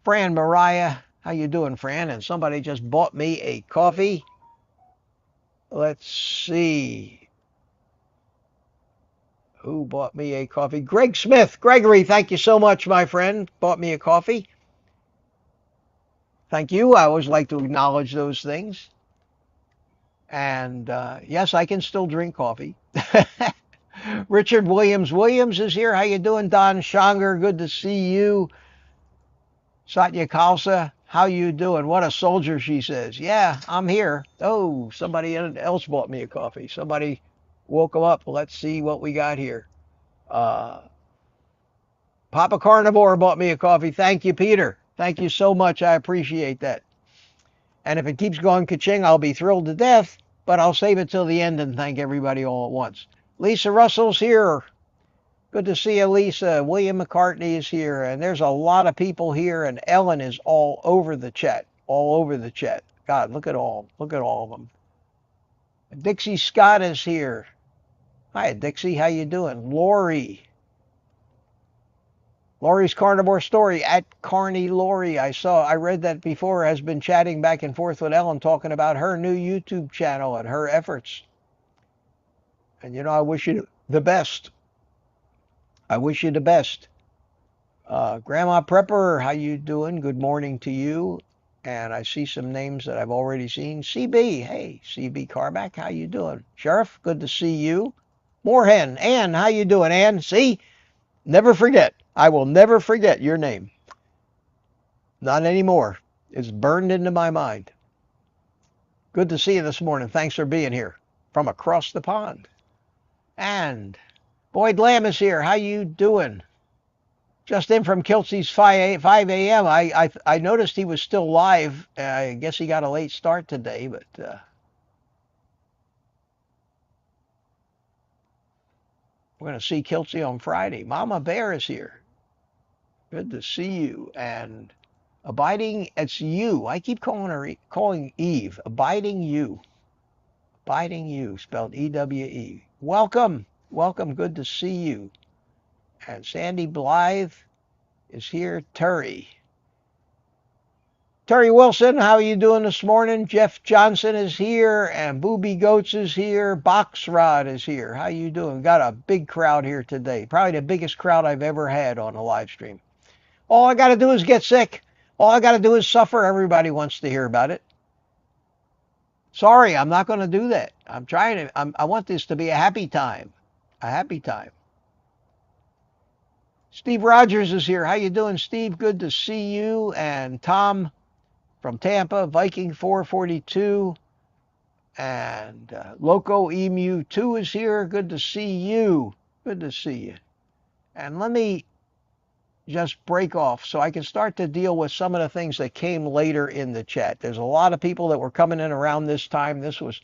S1: Fran Mariah, how you doing, Fran? And somebody just bought me a coffee. Let's see. Who bought me a coffee? Greg Smith. Gregory, thank you so much, my friend. Bought me a coffee. Thank you. I always like to acknowledge those things. And yes, I can still drink coffee. Richard Williams is here. How you doing, Don Shonger? Good to see you. Satya Khalsa, how you doing? What a soldier, she says. Yeah, I'm here. Oh, somebody else bought me a coffee. Somebody woke them up. Let's see what we got here. Papa Carnivore bought me a coffee. Thank you, Peter. Thank you so much. I appreciate that. And if it keeps going ka-ching, I'll be thrilled to death, but I'll save it till the end and thank everybody all at once. Lisa Russell's here. Good to see you, Lisa. William McCartney is here, and there's a lot of people here, and Ellen is all over the chat. All over the chat. God, look at all of them. Dixie Scott is here. Hi, Dixie. How you doing? Lori's Carnivore Story at Carney Lori. I read that before, has been chatting back and forth with Ellen, talking about her new YouTube channel and her efforts. And I wish you the best. I wish you the best. Grandma Prepper, how you doing? Good morning to you. And I see some names that I've already seen. CB, hey, CB Carback, how you doing? Sheriff, good to see you. Moorhen, Ann, how you doing, Ann? See, never forget. I will never forget your name. Not anymore. It's burned into my mind. Good to see you this morning. Thanks for being here from across the pond. And Boyd Lamb is here. How you doing? Just in from Kiltsy's 5 a.m. I noticed he was still live. I guess he got a late start today, but we're going to see Kiltsy on Friday. Mama Bear is here. Good to see you. And Abiding, it's you. I keep calling Eve. Abiding you. Abiding you, spelled E-W-E. Welcome. Welcome. Good to see you. And Sandy Blythe is here. Terry Wilson, how are you doing this morning? Jeff Johnson is here, and Booby Goats is here. Boxrod is here. How you doing? Got a big crowd here today. Probably the biggest crowd I've ever had on a live stream. All I got to do is get sick. All I got to do is suffer. Everybody wants to hear about it. Sorry, I'm not going to do that. I want this to be a happy time. A happy time. Steve Rogers is here. How you doing, Steve? Good to see you. And Tom from Tampa, Viking 442. And Loco Emu 2 is here. Good to see you. Good to see you. And let me just break off so I can start to deal with some of the things that came later in the chat. There's a lot of people that were coming in around this time. This was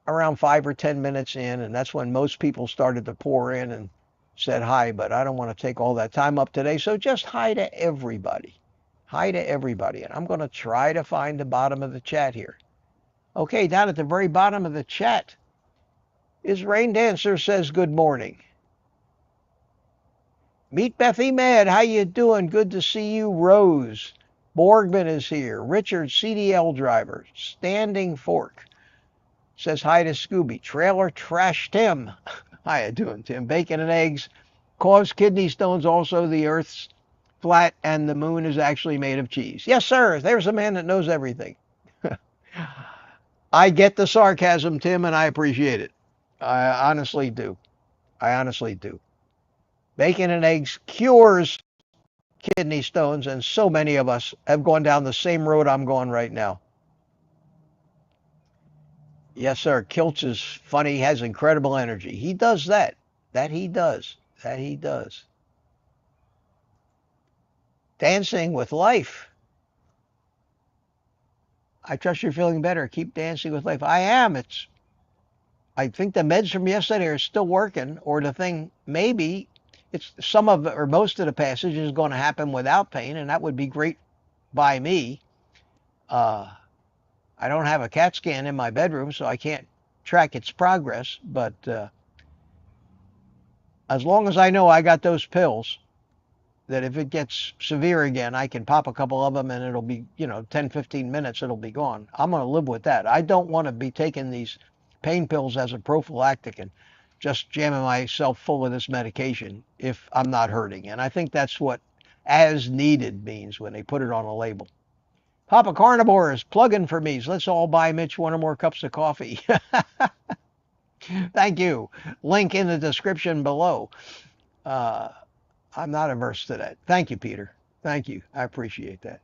S1: around 5 or 10 minutes in, and that's when most people started to pour in and said hi, but I don't want to take all that time up today. So just hi to everybody. Hi to everybody. And I'm going to try to find the bottom of the chat here. Okay, down at the very bottom of the chat is Rain Dancer says good morning. Meet Bethy Mad. How you doing? Good to see you. Rose. Borgman is here. Richard, CDL driver. Standing Fork says hi to Scooby. Trailer Trash Tim. How you doing, Tim? Bacon and eggs cause kidney stones. Also, the Earth's flat and the moon is actually made of cheese. Yes, sir. There's a man that knows everything. I get the sarcasm, Tim, and I appreciate it. I honestly do. I honestly do. Bacon and eggs cures kidney stones, and so many of us have gone down the same road I'm going right now. Yes, sir. Kiltz is funny, has incredible energy. He does that. That he does. That he does. Dancing with life. I trust you're feeling better. Keep dancing with life. I am. I think the meds from yesterday are still working, or the thing maybe it's some of or most of the passage is going to happen without pain, and that would be great by me. Uh, I don't have a CAT scan in my bedroom, so I can't track its progress. But as long as I know I got those pills, that if it gets severe again, I can pop a couple of them and it'll be, 10, 15 minutes, it'll be gone. I'm going to live with that. I don't want to be taking these pain pills as a prophylactic and just jamming myself full of this medication if I'm not hurting. And I think that's what as needed means when they put it on a label. Papa Carnivore is plugging for me. So let's all buy Mitch one or more cups of coffee. Thank you. Link in the description below. Uh, I'm not averse to that. Thank you, Peter. Thank you. I appreciate that.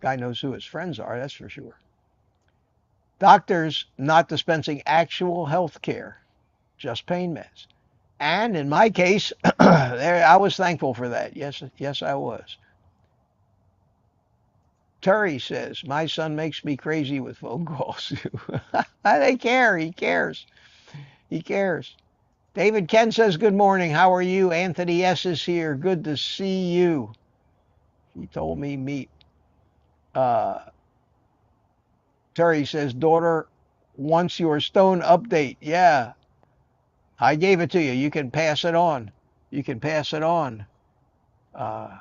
S1: Guy knows who his friends are, that's for sure. Doctors not dispensing actual health care, just pain meds. And in my case, I was thankful for that. Yes, I was. Terry says, my son makes me crazy with phone calls. They care. He cares. He cares. David Ken says, good morning. How are you? Anthony S. is here. Good to see you. He told me meet. Terry says, daughter wants your stone update. Yeah, I gave it to you. You can pass it on. You can pass it on. And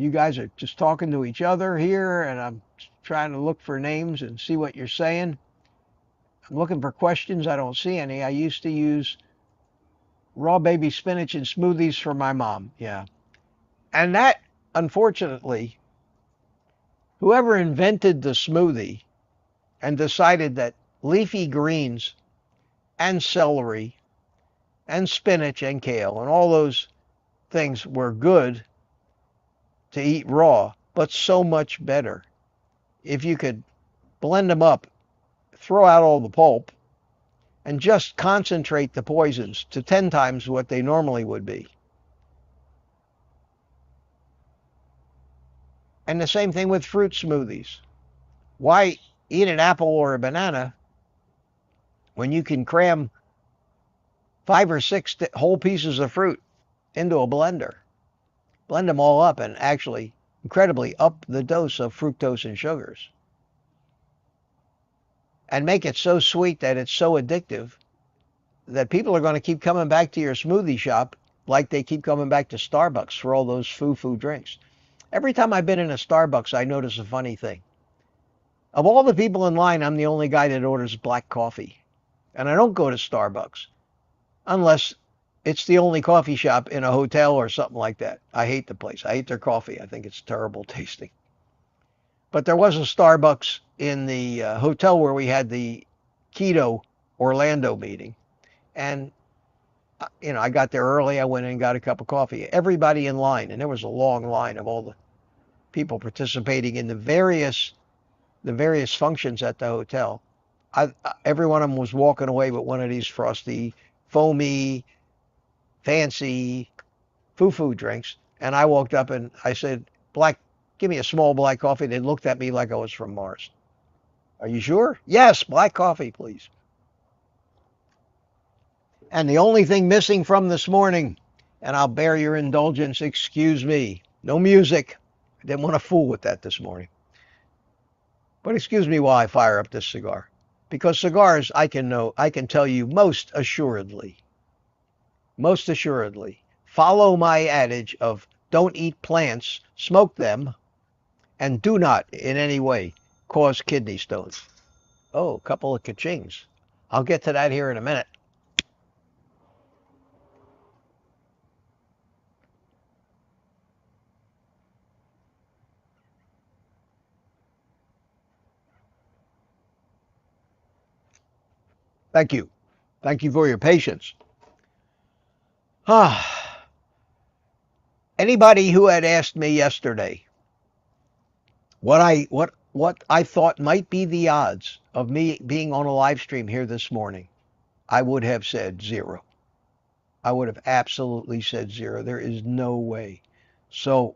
S1: you guys are just talking to each other here, and I'm trying to look for names and see what you're saying. I'm looking for questions. I don't see any. I used to use raw baby spinach in smoothies for my mom. Yeah. And that, unfortunately, whoever invented the smoothie and decided that leafy greens and celery and spinach and kale and all those things were good to eat raw, but so much better if you could blend them up, throw out all the pulp, and just concentrate the poisons to 10 times what they normally would be. And the same thing with fruit smoothies. Why eat an apple or a banana when you can cram 5 or 6 whole pieces of fruit into a blender? Blend them all up and actually incredibly up the dose of fructose and sugars. And make it so sweet that it's so addictive that people are going to keep coming back to your smoothie shop like they keep coming back to Starbucks for all those foo-foo drinks. Every time I've been in a Starbucks, I notice a funny thing. Of all the people in line, I'm the only guy that orders black coffee. And I don't go to Starbucks unless it's the only coffee shop in a hotel or something like that. I hate the place. I hate their coffee. I think it's terrible tasting. But there was a Starbucks in the hotel where we had the Keto Orlando meeting. And, I got there early. I went in and got a cup of coffee. Everybody in line, and there was a long line of all the people participating in the various functions at the hotel. Every one of them was walking away with one of these frosty, foamy, fancy foo-foo drinks. And I walked up and I said, give me a small black coffee. They looked at me like I was from Mars. Are you sure? Yes, black coffee, please. And the only thing missing from this morning, and I'll bear your indulgence, excuse me, no music. I didn't want to fool with that this morning. But excuse me while I fire up this cigar. Because cigars, I can tell you most assuredly, follow my adage of don't eat plants, smoke them, and do not in any way cause kidney stones. Oh, a couple of ka-chings. I'll get to that here in a minute. Thank you. Thank you for your patience. Anybody who had asked me yesterday what I thought might be the odds of me being on a live stream here this morning, I would have said 0. I would have absolutely said 0. There is no way. So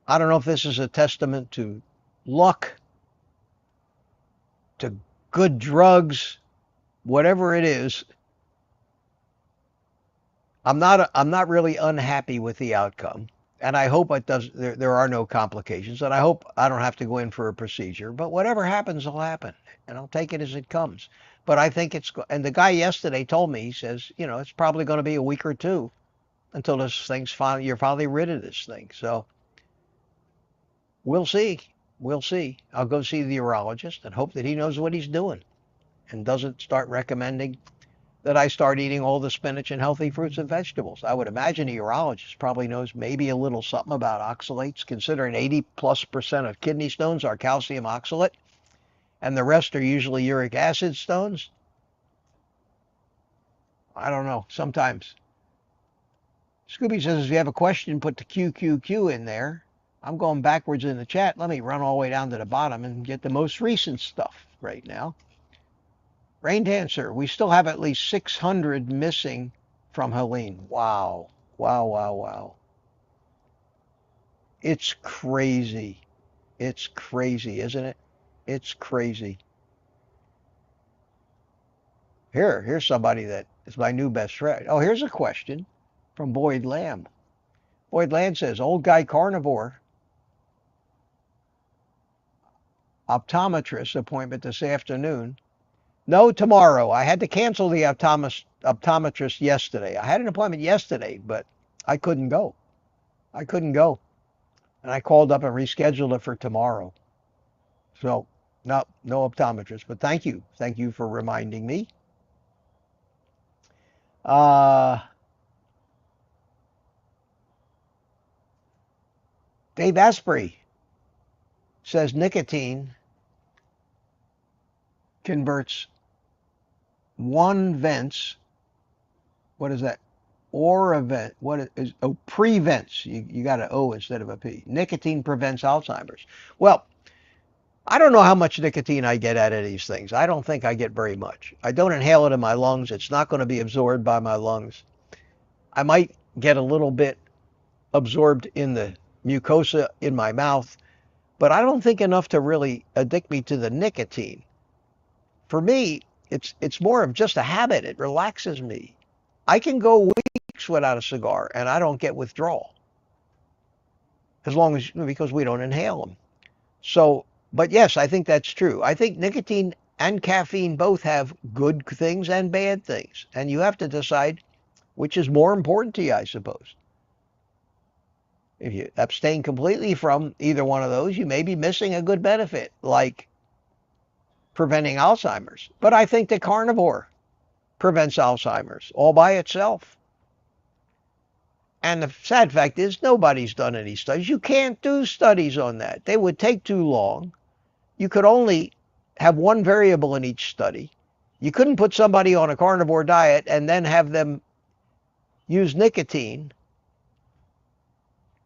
S1: I don't know if this is a testament to luck, to good drugs, whatever it is, I'm not really unhappy with the outcome. And I hope it does there are no complications. And I hope I don't have to go in for a procedure. But whatever happens will happen. And I'll take it as it comes. But I think and the guy yesterday told me, he says, it's probably going to be a week or two until you're finally rid of this thing. So we'll see. We'll see. I'll go see the urologist and hope that he knows what he's doing and doesn't start recommending that I start eating all the spinach and healthy fruits and vegetables. I would imagine a urologist probably knows maybe a little something about oxalates, considering 80+% of kidney stones are calcium oxalate, and the rest are usually uric acid stones. I don't know. Sometimes. Scooby says, if you have a question, put the QQQ in there. I'm going backwards in the chat. Let me run all the way down to the bottom and get the most recent stuff right now. Rain Dancer, we still have at least 600 missing from Helene. Wow. Wow, wow, wow. It's crazy. It's crazy, isn't it? It's crazy. Here's somebody that is my new best friend. Oh, here's a question from Boyd Lamb. Boyd Lamb says, old guy carnivore, optometrist appointment this afternoon. No, tomorrow. I had to cancel the optometrist yesterday. I had an appointment yesterday, but I couldn't go. I couldn't go. And I called up and rescheduled it for tomorrow. So, no optometrist. But thank you. Thank you for reminding me. Dave Asprey says nicotine converts one vents. What is that? Or event. What is prevents? You got an O instead of a P. Nicotine prevents Alzheimer's. Well, I don't know how much nicotine I get out of these things. I don't think I get very much. I don't inhale it in my lungs. It's not going to be absorbed by my lungs. I might get a little bit absorbed in the mucosa in my mouth, but I don't think enough to really addict me to the nicotine. For me, it's more of just a habit. It relaxes me. I can go weeks without a cigar and I don't get withdrawal, because we don't inhale them. So, but yes, I think that's true. I think nicotine and caffeine both have good things and bad things, and you have to decide which is more important to you, I suppose. If you abstain completely from either one of those, you may be missing a good benefit, like preventing Alzheimer's. But I think the carnivore prevents Alzheimer's all by itself. And the sad fact is nobody's done any studies. You can't do studies on that. They would take too long. You could only have one variable in each study. You couldn't put somebody on a carnivore diet and then have them use nicotine.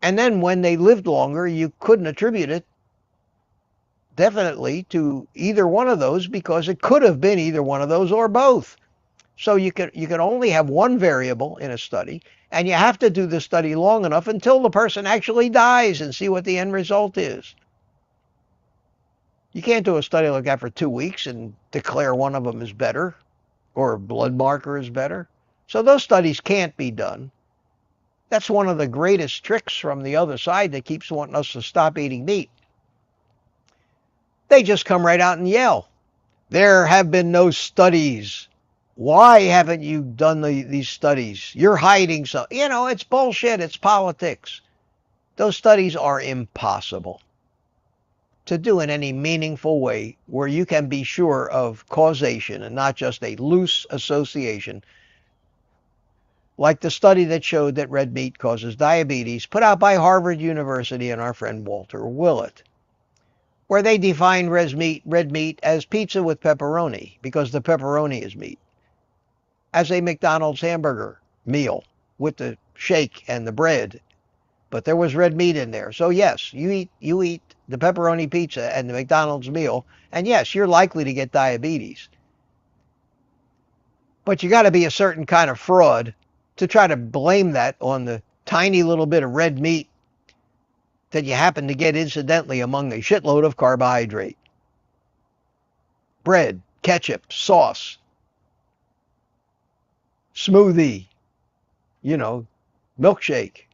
S1: And then when they lived longer, you couldn't attribute it definitely to either one of those, because it could have been either one of those or both. So you can only have one variable in a study, and you have to do the study long enough until the person actually dies and see what the end result is. You can't do a study like that for 2 weeks and declare one of them is better or a blood marker is better. So those studies can't be done. That's one of the greatest tricks from the other side that keeps wanting us to stop eating meat. They just come right out and yell, there have been no studies. Why haven't you done these studies? You're hiding something. It's bullshit. It's politics. Those studies are impossible to do in any meaningful way where you can be sure of causation and not just a loose association. Like the study that showed that red meat causes diabetes, put out by Harvard University and our friend Walter Willett, where they defined red meat as pizza with pepperoni, because the pepperoni is meat, as a McDonald's hamburger meal with the shake and the bread. But there was red meat in there. So yes, you eat the pepperoni pizza and the McDonald's meal, and yes, you're likely to get diabetes. But you got to be a certain kind of fraud to try to blame that on the tiny little bit of red meat that you happen to get incidentally among a shitload of carbohydrate. Bread, ketchup, sauce, smoothie, you know, milkshake,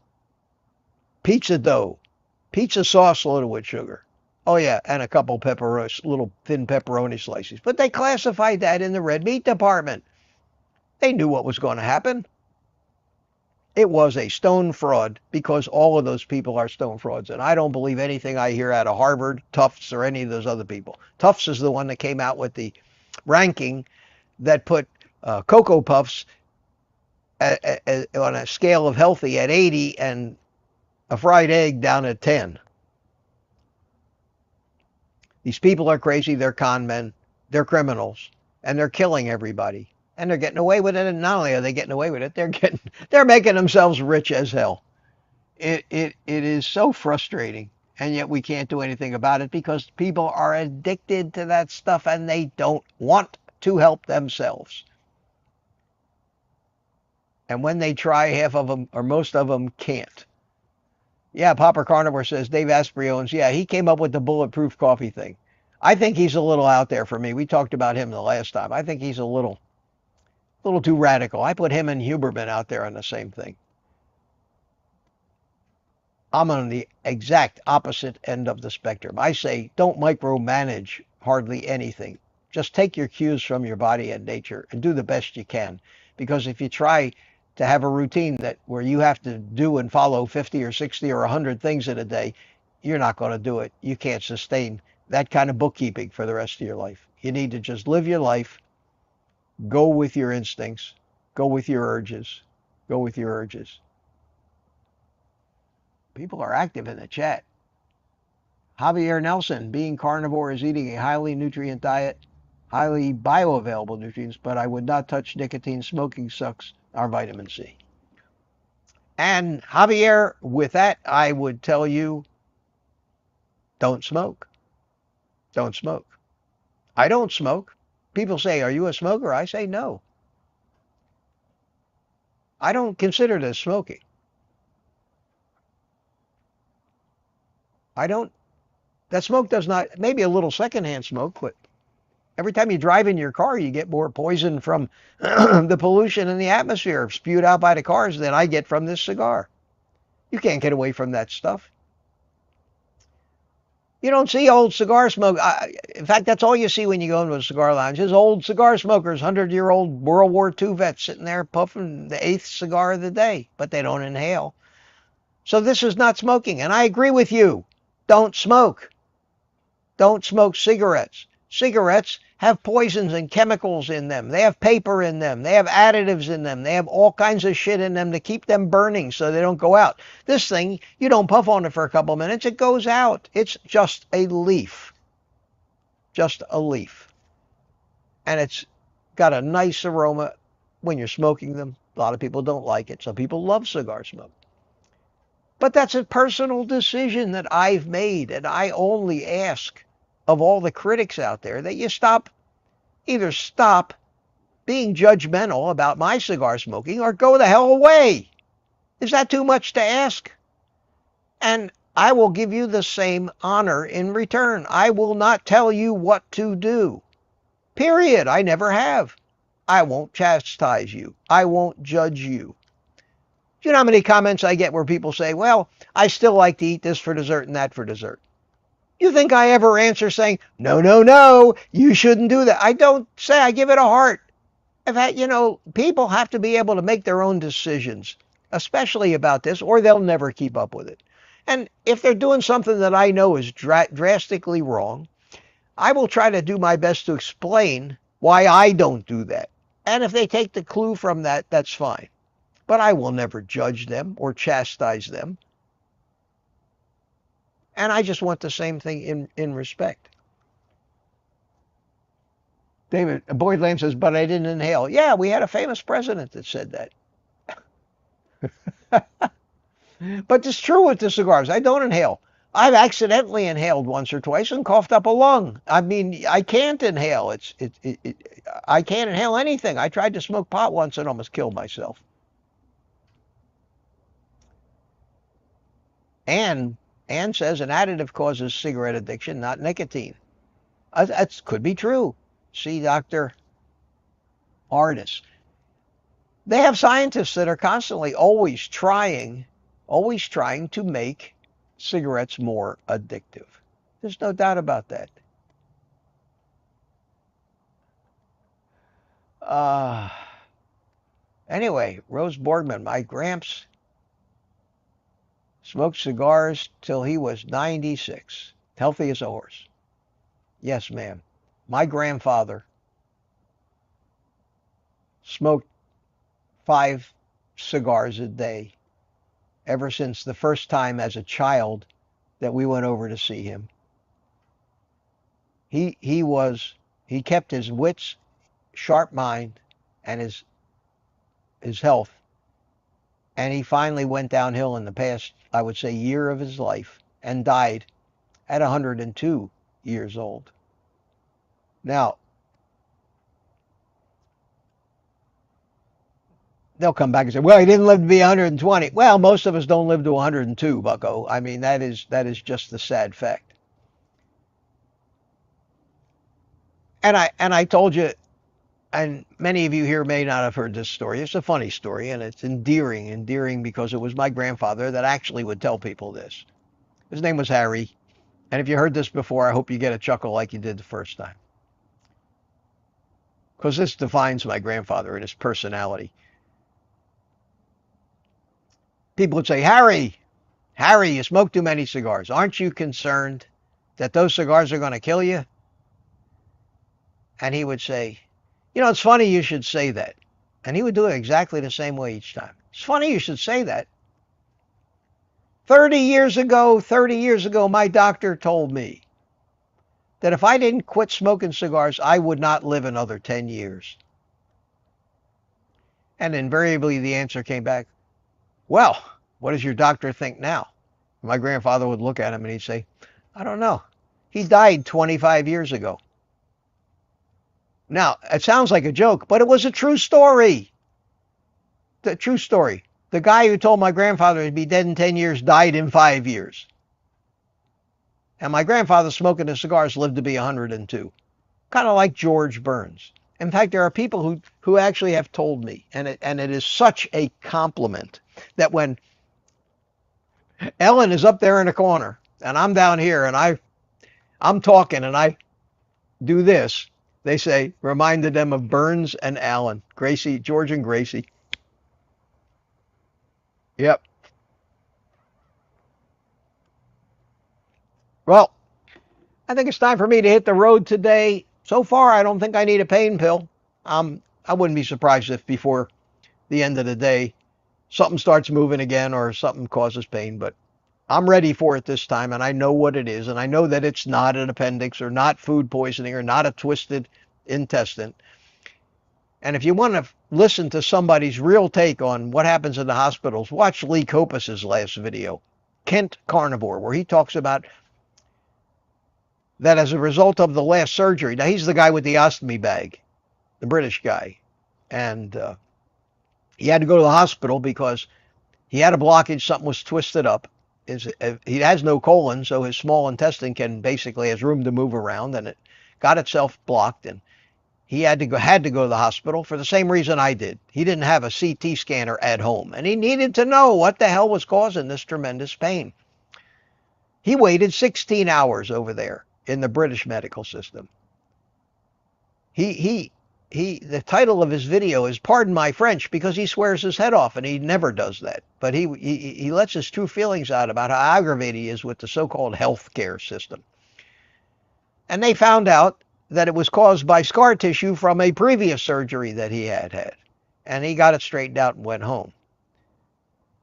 S1: pizza dough, pizza sauce loaded with sugar. Oh yeah, and a couple little thin pepperoni slices. But they classified that in the red meat department. They knew what was going to happen. It was a stone fraud because all of those people are stone frauds. And I don't believe anything I hear out of Harvard, Tufts, or any of those other people. Tufts is the one that came out with the ranking that put Cocoa Puffs on a scale of healthy at 80 and a fried egg down at 10. These people are crazy. They're con men. They're criminals. And they're killing everybody. And they're getting away with it. And not only are they getting away with it, they're making themselves rich as hell. It is so frustrating. And yet we can't do anything about it because people are addicted to that stuff and they don't want to help themselves. And when they try, half of them or most of them can't. Yeah, Popper Carnivore says Dave Asprey owns. Yeah, he came up with the bulletproof coffee thing. I think he's a little out there for me. We talked about him the last time. I think he's a little too radical. I put him and Huberman out there on the same thing. I'm on the exact opposite end of the spectrum. I say don't micromanage hardly anything. Just take your cues from your body and nature and do the best you can. Because if you try to have a routine that where you have to do and follow 50 or 60 or 100 things in a day, you're not going to do it. You can't sustain that kind of bookkeeping for the rest of your life. You need to just live your life, go with your instincts, go with your urges, go with your urges. People are active in the chat. Javier Nelson, being carnivore is eating a highly nutrient diet, highly bioavailable nutrients, but I would not touch nicotine. Smoking sucks our vitamin C. And Javier, with that, I would tell you, don't smoke. Don't smoke. I don't smoke. People say, are you a smoker? I say no. I don't consider this smoking. I don't. That smoke does not, maybe a little secondhand smoke, but every time you drive in your car, you get more poison from the pollution in the atmosphere spewed out by the cars than I get from this cigar. You can't get away from that stuff. You don't see old cigar smoke. In fact, that's all you see when you go into a cigar lounge is old cigar smokers, 100-year-old World War II vets sitting there puffing the 8th cigar of the day, but they don't inhale. So this is not smoking. And I agree with you. Don't smoke. Don't smoke cigarettes. Cigarettes have poisons and chemicals in them. They have paper in them. They have additives in them. They have all kinds of shit in them to keep them burning so they don't go out. This thing, you don't puff on it for a couple minutes, it goes out. It's just a leaf. Just a leaf. And it's got a nice aroma when you're smoking them. A lot of people don't like it. Some people love cigar smoke. But that's a personal decision that I've made, and I only ask of all the critics out there that you either stop being judgmental about my cigar smoking or go the hell away. Is that too much to ask? And I will give you the same honor in return. I will not tell you what to do. Period. I never have. I won't chastise you. I won't judge you. Do you know how many comments I get where people say, well, I still like to eat this for dessert and that for dessert? You think I ever answer saying, no, no, no, you shouldn't do that? I don't say. I give it a heart. In fact, people have to be able to make their own decisions, especially about this, or they'll never keep up with it. And if they're doing something that I know is drastically wrong, I will try to do my best to explain why I don't do that. And if they take the clue from that, that's fine. But I will never judge them or chastise them. And I just want the same thing in respect. Boyd Lamb says, but I didn't inhale. Yeah, we had a famous president that said that. But it's true with the cigars. I don't inhale. I've accidentally inhaled once or twice and coughed up a lung. I mean, I can't inhale. I can't inhale anything. I tried to smoke pot once and almost killed myself. Anne says an additive causes cigarette addiction, not nicotine. That could be true. See Dr. Artis. They have scientists that are constantly always trying to make cigarettes more addictive. There's no doubt about that. Uh, anyway, Rose Boardman, my gramps smoked cigars till he was 96, healthy as a horse. Yes, ma'am. My grandfather smoked 5 cigars a day ever since the first time as a child that we went over to see him. He kept his wits, sharp mind, and his health, and he finally went downhill in the past, I would say, year of his life and died at 102 years old. Now, they'll come back and say, well, he didn't live to be 120. Well, most of us don't live to 102, bucko. I mean, that is just the sad fact. And I told you, and many of you here may not have heard this story. It's a funny story, and it's endearing because it was my grandfather that actually would tell people this. His name was Harry, and if you heard this before, I hope you get a chuckle like you did the first time, because this defines my grandfather and his personality. People would say, Harry, you smoke too many cigars. Aren't you concerned that those cigars are going to kill you? And he would say, it's funny you should say that. And he would do it exactly the same way each time. It's funny you should say that. 30 years ago, my doctor told me that if I didn't quit smoking cigars, I would not live another 10 years. And invariably the answer came back, well, what does your doctor think now? My grandfather would look at him and he'd say, I don't know. He died 25 years ago. Now, it sounds like a joke, but it was a true story. The true story. The guy who told my grandfather he'd be dead in 10 years died in 5 years. And my grandfather, smoking his cigars, lived to be 102. Kind of like George Burns. In fact, there are people who actually have told me, and it is such a compliment, that when Ellen is up there in the corner and I'm down here and I'm talking and I do this, they say, reminded them of Burns and Allen, Gracie, George and Gracie. Yep. Well, I think it's time for me to hit the road today. So far, I don't think I need a pain pill. I wouldn't be surprised if before the end of the day, something starts moving again or something causes pain, but I'm ready for it this time, and I know what it is, and I know that it's not an appendix or not food poisoning or not a twisted intestine. And if you want to listen to somebody's real take on what happens in the hospitals, watch Lee Copus's last video, Kent Carnivore, where he talks about that as a result of the last surgery. Now, he's the guy with the ostomy bag, the British guy, and he had to go to the hospital because he had a blockage, something was twisted up. He has no colon, so his small intestine has room to move around, and it got itself blocked, and he had to go to the hospital for the same reason I did. He didn't have a CT scanner at home, and he needed to know what the hell was causing this tremendous pain. He waited 16 hours over there in the British medical system. The title of his video is "Pardon My French," because he swears his head off, and he never does that. But he lets his true feelings out about how aggravated he is with the so-called healthcare system. And they found out that it was caused by scar tissue from a previous surgery that he had. And he got it straightened out and went home.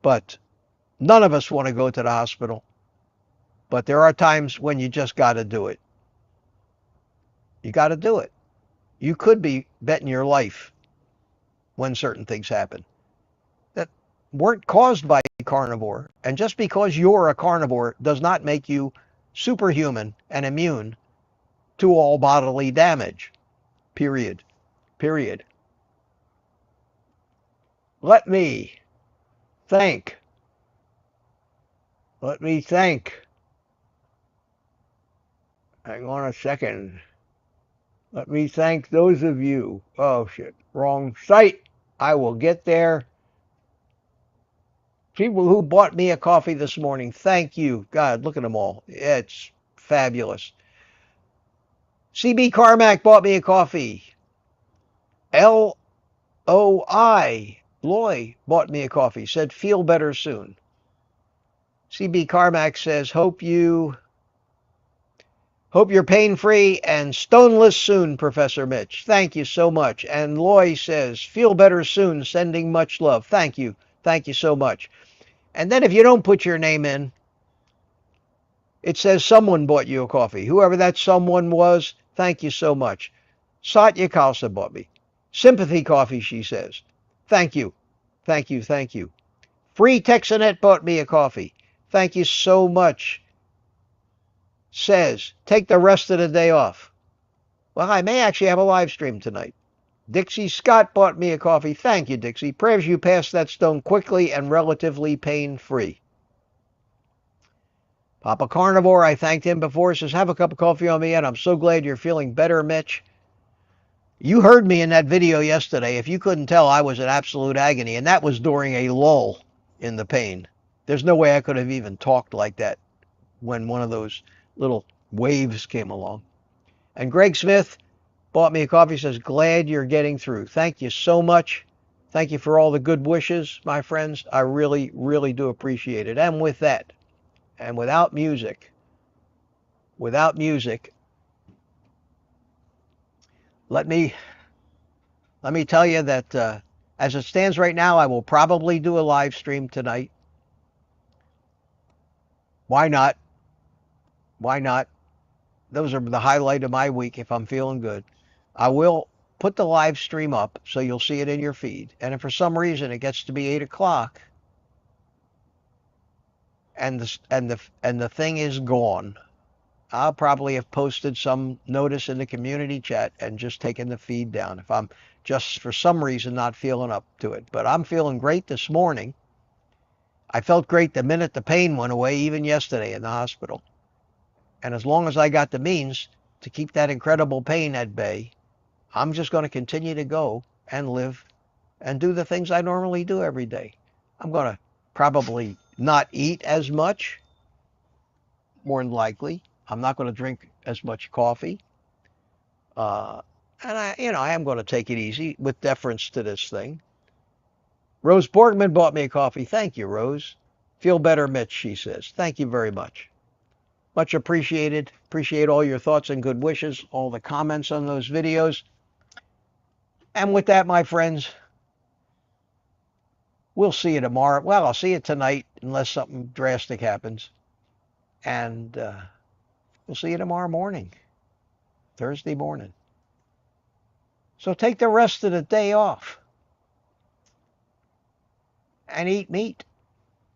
S1: But none of us want to go to the hospital. But there are times when you just got to do it. You got to do it. You could be betting your life when certain things happen that weren't caused by a carnivore. And just because you're a carnivore does not make you superhuman and immune to all bodily damage. Period. Let me thank. Hang on a second. Let me thank those of you. Oh shit, wrong site. I will get there. People who bought me a coffee this morning, thank you. God, look at them all. It's fabulous. CB Carmack bought me a coffee. LOI Loy bought me a coffee. Said, feel better soon. CB Carmack says, hope you're pain-free and stoneless soon, Professor Mitch. Thank you so much. And Loy says, feel better soon, sending much love. Thank you. Thank you so much. And then if you don't put your name in, it says someone bought you a coffee. Whoever that someone was, thank you so much. Satya Khalsa bought me. Sympathy coffee, she says. Thank you. Thank you. Thank you. Free Texanet bought me a coffee. Thank you so much. Says, take the rest of the day off. Well, I may actually have a live stream tonight. Dixie Scott bought me a coffee. Thank you, Dixie. Prayers you pass that stone quickly and relatively pain-free. Papa Carnivore, I thanked him before, says, have a cup of coffee on me, and I'm so glad you're feeling better, Mitch. You heard me in that video yesterday. If you couldn't tell, I was in absolute agony, and that was during a lull in the pain. There's no way I could have even talked like that when one of those little waves came along. And Greg Smith bought me a coffee, says, glad you're getting through. Thank you so much. Thank you for all the good wishes, my friends. I really, really do appreciate it. And with that, and without music, let me tell you that as it stands right now, I will probably do a live stream tonight. Why not? Why not? Those are the highlight of my week if I'm feeling good. I will put the live stream up so you'll see it in your feed. And if for some reason it gets to be 8 o'clock and the thing is gone, I'll probably have posted some notice in the community chat and just taken the feed down if I'm just for some reason not feeling up to it. But I'm feeling great this morning. I felt great the minute the pain went away, even yesterday in the hospital. And as long as I got the means to keep that incredible pain at bay, I'm just going to continue to go and live and do the things I normally do every day. I'm going to probably not eat as much, more than likely. I'm not going to drink as much coffee. And I am going to take it easy with deference to this thing. Rose Borgman bought me a coffee. Thank you, Rose. Feel better, Mitch, she says. Thank you very much. Much appreciated. Appreciate all your thoughts and good wishes, all the comments on those videos. And with that, my friends, we'll see you tomorrow. Well, I'll see you tonight unless something drastic happens. And we'll see you tomorrow morning, Thursday morning. So take the rest of the day off and eat meat.